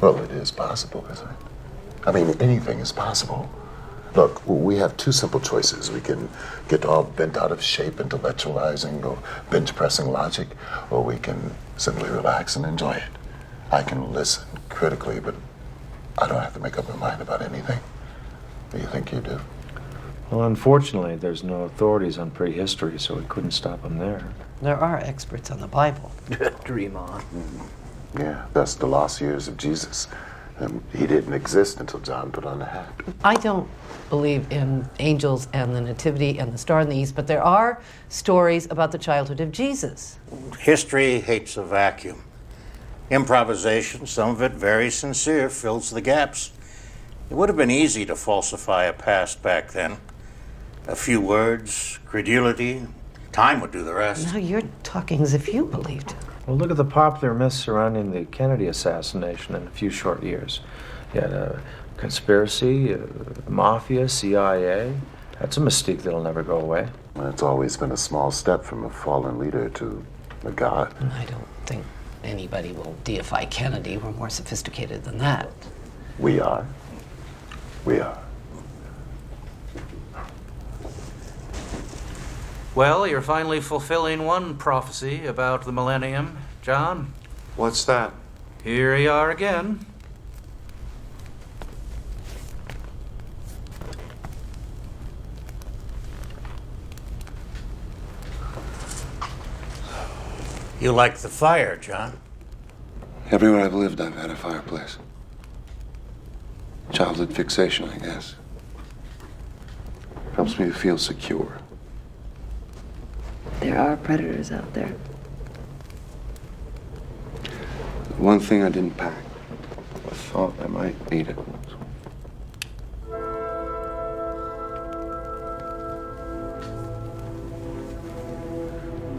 Well, it is possible, isn't it? I mean, anything is possible. Look, we have two simple choices. We can get all bent out of shape intellectualizing or bench pressing logic, or we can simply relax and enjoy it. I can listen critically, but I don't have to make up my mind about anything. Do you think you do? Well, unfortunately, there's no authorities on prehistory, so we couldn't stop them there. There are experts on the Bible. Dream on. Yeah, that's the lost years of Jesus. He didn't exist until John put on the hat. I don't believe in angels and the nativity and the star in the east, but there are stories about the childhood of Jesus. History hates a vacuum. Improvisation, some of it very sincere, fills the gaps. It would have been easy to falsify a past back then. A few words, credulity, time would do the rest. Now you're talking as if you believed it. Well, look at the popular myths surrounding the Kennedy assassination in a few short years. You had a conspiracy, mafia, CIA. That's a mystique that'll never go away. Well, it's always been a small step from a fallen leader to a god. I don't think anybody will deify Kennedy. We're more sophisticated than that. We are. We are. Well, you're finally fulfilling one prophecy about the millennium, John. What's that? Here you are again. You like the fire, John? Everywhere I've lived, I've had a fireplace. Childhood fixation, I guess. Helps me to feel secure. There are predators out there. One thing I didn't pack. I thought I might need it.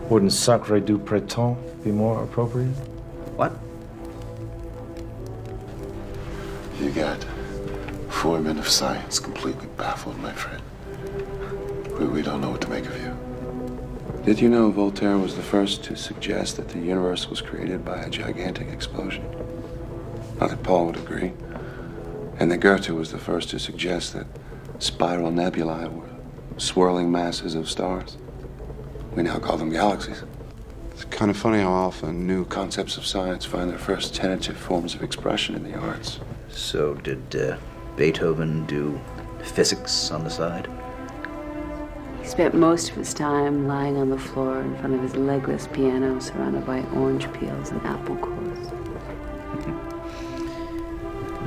Wouldn't Sacre du Printemps be more appropriate? What? You got 4 men of science completely baffled, my friend. We don't know what to make of you. Did you know Voltaire was the first to suggest that the universe was created by a gigantic explosion? Not that Paul would agree. And that Goethe was the first to suggest that spiral nebulae were swirling masses of stars. We now call them galaxies. It's kind of funny how often new concepts of science find their first tentative forms of expression in the arts. So did Beethoven do physics on the side? He spent most of his time lying on the floor in front of his legless piano, surrounded by orange peels and apple cores.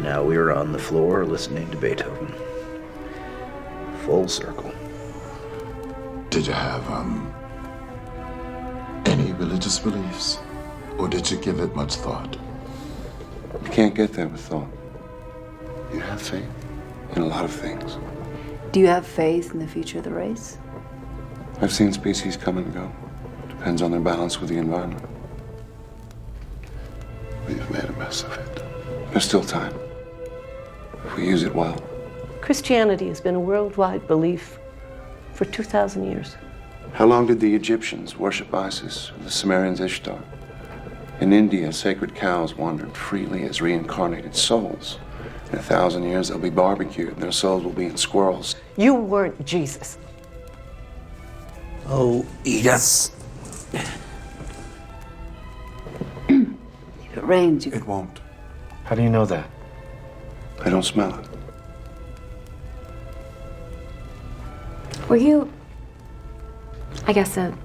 Now we're on the floor listening to Beethoven. Full circle. Did you have, any religious beliefs? Or did you give it much thought? You can't get there with thought. You have faith in a lot of things. Do you have faith in the future of the race? I've seen species come and go. Depends on their balance with the environment. We've made a mess of it. There's still time. If we use it well. Christianity has been a worldwide belief for 2,000 years. How long did the Egyptians worship Isis or the Sumerians Ishtar? In India, sacred cows wandered freely as reincarnated souls. In 1,000 years, they'll be barbecued and their souls will be in squirrels. You weren't Jesus. Oh, yes. If it rains, you... It won't. How do you know that? I don't smell it. Were you, I guess, a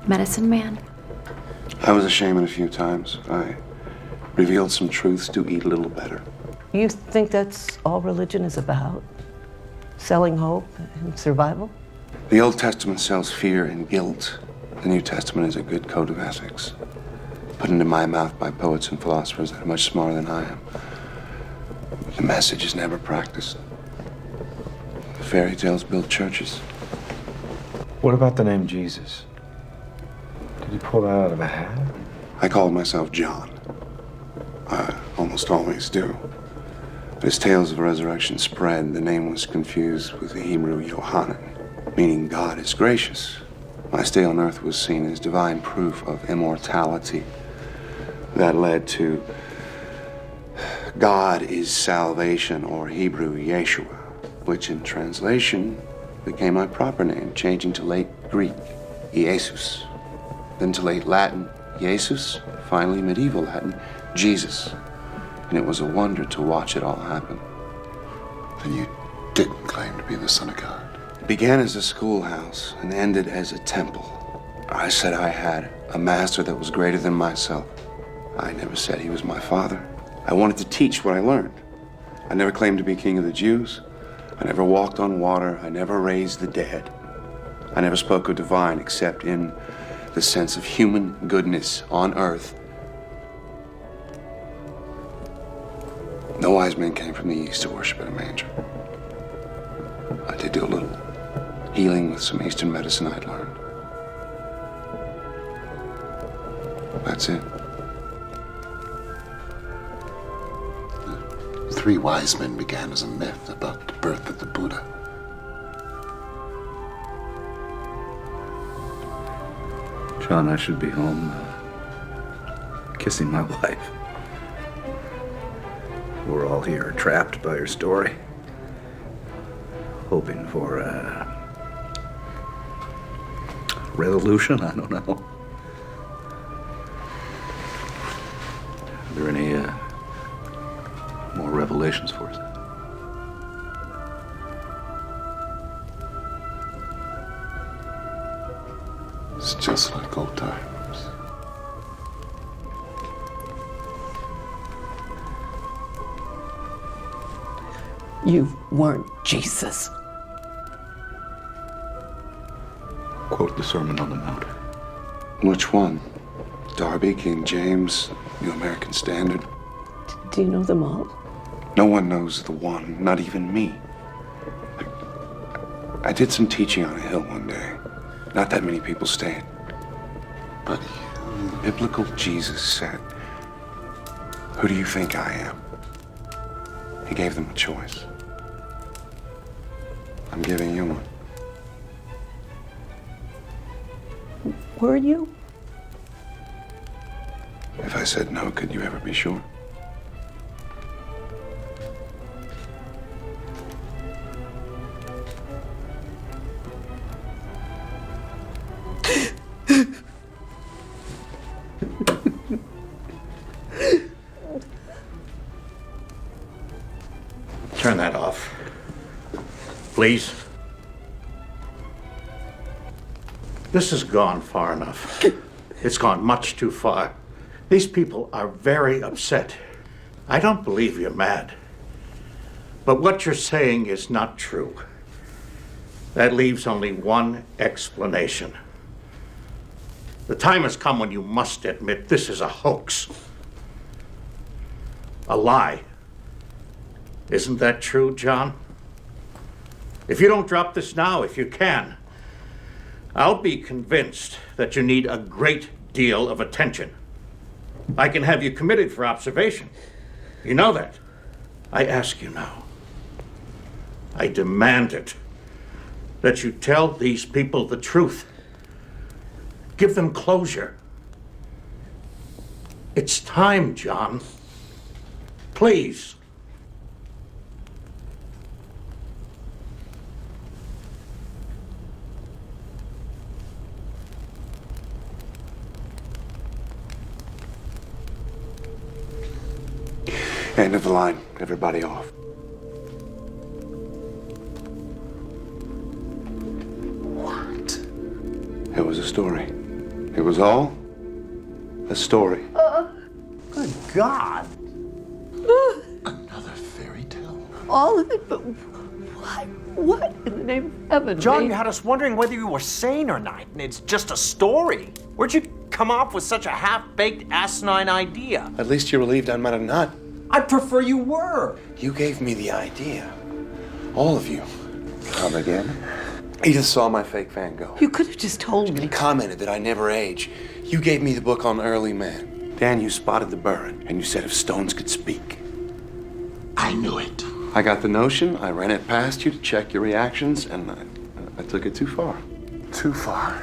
medicine man? I was a shaman a few times. I revealed some truths to eat a little better. You think that's all religion is about? Selling hope and survival? The Old Testament sells fear and guilt. The New Testament is a good code of ethics, put into my mouth by poets and philosophers that are much smarter than I am. But the message is never practiced. The fairy tales build churches. What about the name Jesus? Did you pull that out of a hat? I called myself John. I almost always do. But as tales of resurrection spread, the name was confused with the Hebrew Yohanan, meaning God is gracious. My stay on earth was seen as divine proof of immortality. That led to God is salvation, or Hebrew Yeshua, which in translation became my proper name, changing to late Greek, Jesus, then to late Latin, Jesus, finally medieval Latin, Jesus. And it was a wonder to watch it all happen. Then you didn't claim to be the Son of God. It began as a schoolhouse and ended as a temple. I said I had a master that was greater than myself. I never said he was my father. I wanted to teach what I learned. I never claimed to be king of the Jews. I never walked on water. I never raised the dead. I never spoke of divine except in the sense of human goodness on earth. No wise men came from the east to worship at a manger. I did do a little healing with some Eastern medicine I'd learned. That's it. The 3 wise men began as a myth about the birth of the Buddha. John, I should be home kissing my wife. We're all here trapped by your story, hoping for a resolution. I don't know. Are there any more revelations for us? It's just like old times. You weren't Jesus. Quote the Sermon on the Mount. Which one? Darby, King James, New American Standard? Do you know them all? No one knows the one, not even me. I did some teaching on a hill one day. Not that many people stayed. But biblical Jesus said, "Who do you think I am?" He gave them a choice. I'm giving you one. Were you? If I said no, could you ever be sure? Turn that off. Please. This has gone far enough. It's gone much too far. These people are very upset. I don't believe you're mad. But what you're saying is not true. That leaves only one explanation. The time has come when you must admit this is a hoax. A lie. Isn't that true, John? If you don't drop this now, if you can, I'll be convinced that you need a great deal of attention. I can have you committed for observation. You know that. I ask you now. I demand it. That you tell these people the truth. Give them closure. It's time, John. Please. End of the line. Everybody off. What? It was a story. It was all a story. Good God. Another fairy tale? All of it, but why? What in the name of heaven? John, made- you had us wondering whether you were sane or not, and it's just a story. Where'd you come up with such a half-baked, asinine idea? At least you're relieved I'm not a nut. I'd prefer you were. You gave me the idea. All of you. Come again? Edith saw my fake Van Gogh. You could have just told me. Commented that I never age. You gave me the book on early man. Dan, you spotted the burn, and you said if stones could speak. I knew it. I got the notion, I ran it past you to check your reactions, and I took it too far. Too far.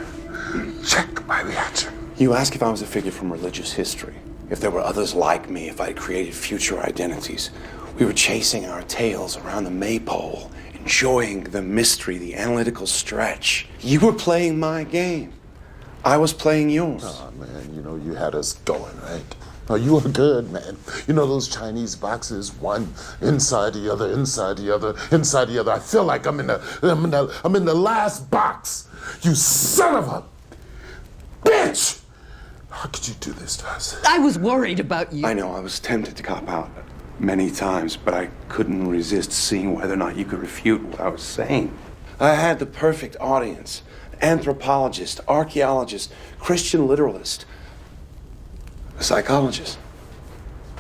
Check my reaction. You asked if I was a figure from religious history, if there were others like me, if I'd created future identities. We were chasing our tails around the maypole, enjoying the mystery, the analytical stretch. You were playing my game. I was playing yours. Oh, man, you know, you had us going, right? Oh, you were good, man. You know those Chinese boxes, one inside the other, inside the other, inside the other. I feel like I'm in the last box. You son of a bitch! How could you do this to us? I was worried about you. I know, I was tempted to cop out many times, but I couldn't resist seeing whether or not you could refute what I was saying. I had the perfect audience. Anthropologist, archaeologist, Christian literalist, a psychologist.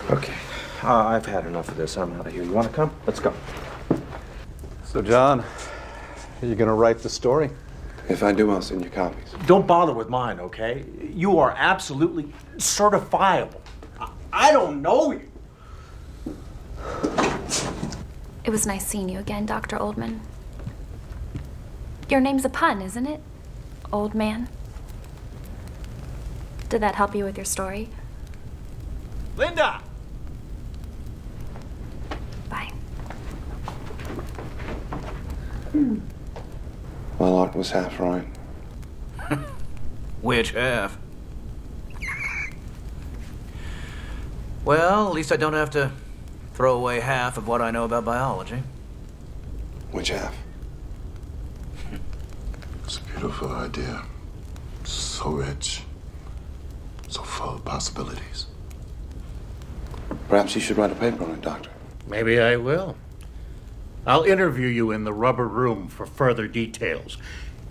Okay, I've had enough of this. I'm out of here. You want to come? Let's go. So, John, are you going to write the story? If I do, I'll send you copies. Don't bother with mine, okay? You are absolutely certifiable. I don't know you. It was nice seeing you again, Dr. Oldman. Your name's a pun, isn't it? Old man. Did that help you with your story? Linda! Well, Art was half right. Which half? Well, at least I don't have to throw away half of what I know about biology. Which half? It's a beautiful idea. So rich. So full of possibilities. Perhaps you should write a paper on it, Doctor. Maybe I will. I'll interview you in the rubber room for further details.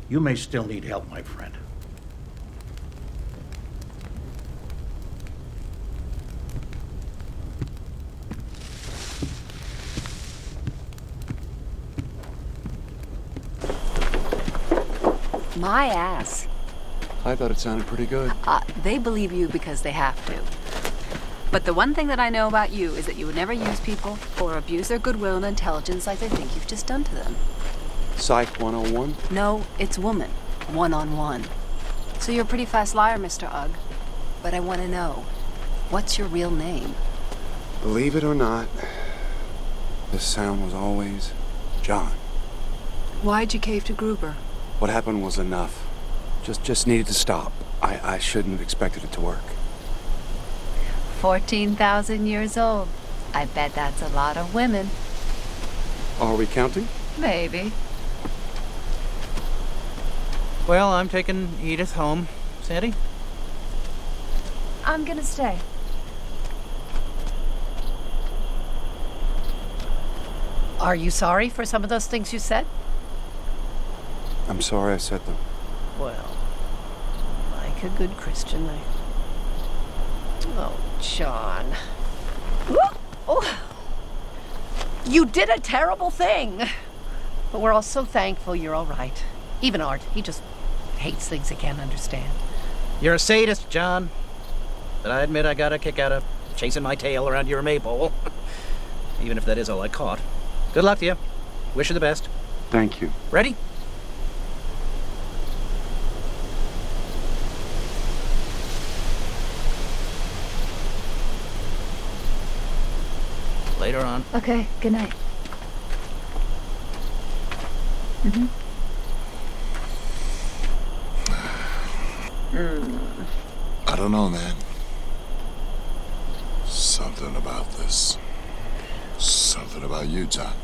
You may still need help, my friend. My ass. I thought it sounded pretty good. They believe you because they have to. But the one thing that I know about you is that you would never use people or abuse their goodwill and intelligence like they think you've just done to them. Psych 101? No, it's woman. One-on-one. So you're a pretty fast liar, Mr. Ugg. But I want to know, what's your real name? Believe it or not, the sound was always John. Why'd you cave to Gruber? What happened was enough. Just needed to stop. I shouldn't have expected it to work. 14,000 years old. I bet that's a lot of women. Are we counting? Maybe. Well, I'm taking Edith home. Sandy? I'm gonna stay. Are you sorry for some of those things you said? I'm sorry I said them. Well, like a good Christian, Oh, John. Oh. You did a terrible thing. But we're all so thankful you're all right. Even Art, he just hates things he can't understand. You're a sadist, John. But I admit I got a kick out of chasing my tail around your maypole. Even if that is all I caught. Good luck to you. Wish you the best. Thank you. Ready? Later on. Okay, good night. Mm-hmm. I don't know, man. Something about this. Something about you, John.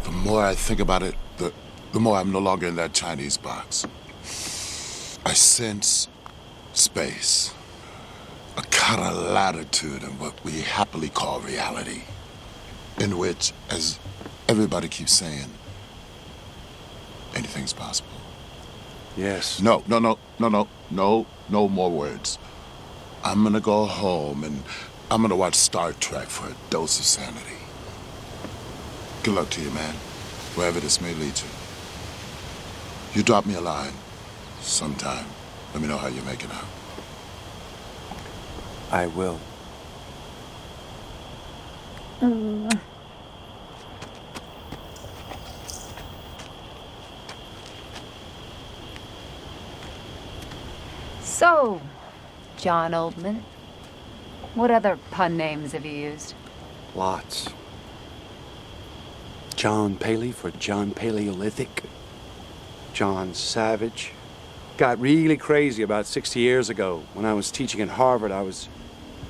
The more I think about it, the more I'm no longer in that Chinese box. I sense space. A kind of latitude in what we happily call reality. In which, as everybody keeps saying, anything's possible. Yes. No more words. I'm gonna go home and I'm gonna watch Star Trek for a dose of sanity. Good luck to you, man, wherever this may lead you. You drop me a line sometime. Let me know how you're making out. I will. So, John Oldman, what other pun names have you used? Lots. John Paley for John Paleolithic. John Savage. Got really crazy about 60 years ago. When I was teaching at Harvard, I was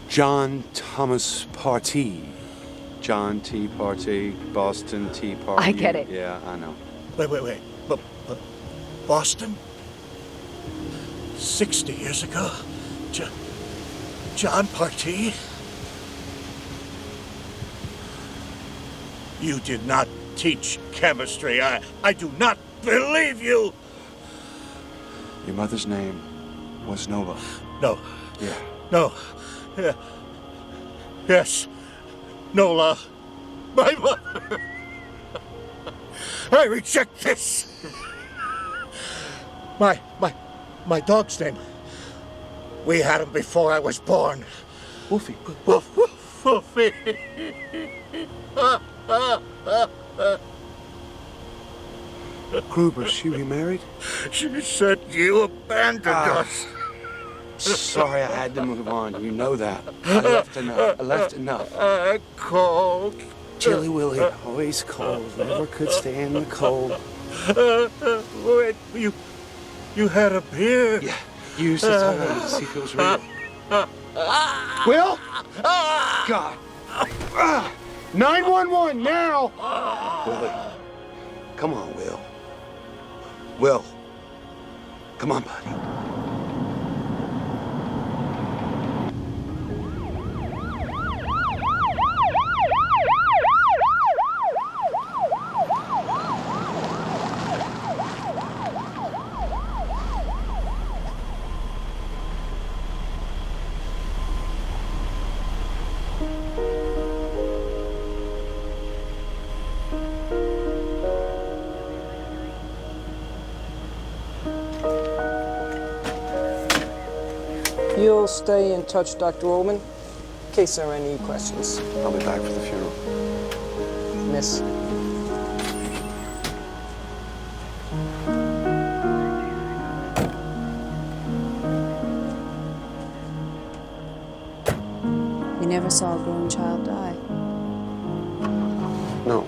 John Thomas Partee. John T. Partee, Boston Tea Party. I get it. Yeah, I know. Wait. But Boston? 60 years ago? John Partee? You did not teach chemistry. I do not believe you! Your mother's name was Nova. No. Yeah. No. Yeah. Yes. Nola. My mother. I reject this. My dog's name. We had him before I was born. Wolfie. Wolfie. Gruber, she remarried? She said you abandoned us. Sorry, I had to move on. You know that. I left enough. I called Chilly Willy, always cold, never could stand the cold. Wait, you had a beer? Yeah, you used to tell him to see if it was real. Will? God. 911 now! Willie, come on, Will. Will, come on, buddy. You'll stay in touch, Dr. Ullman, in case there are any questions. I'll be back for the funeral. Miss. You never saw a grown child die. No.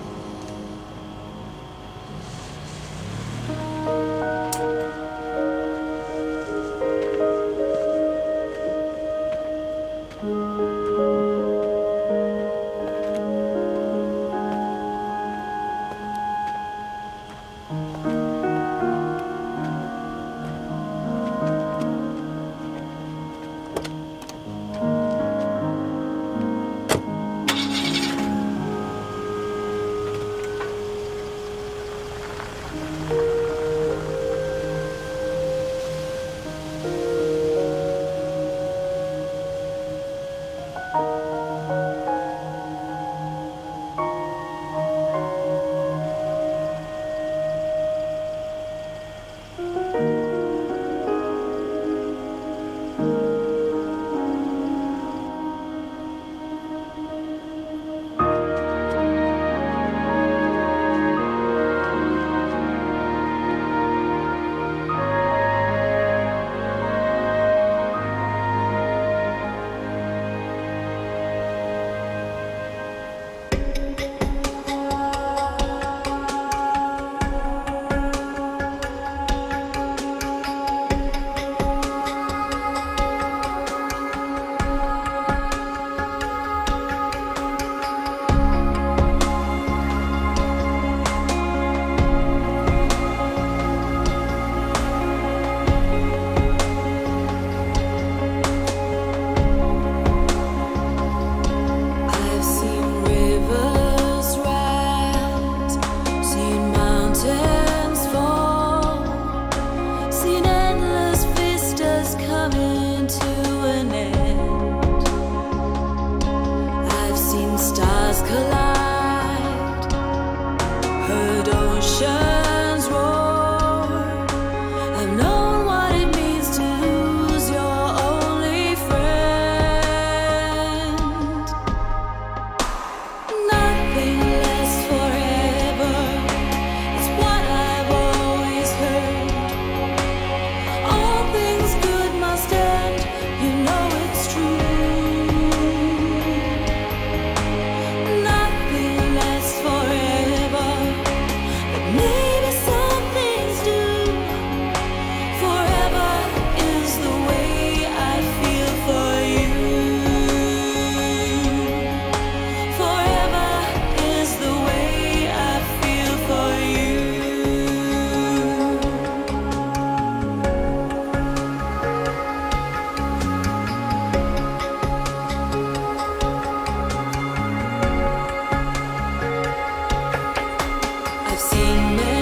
I've seen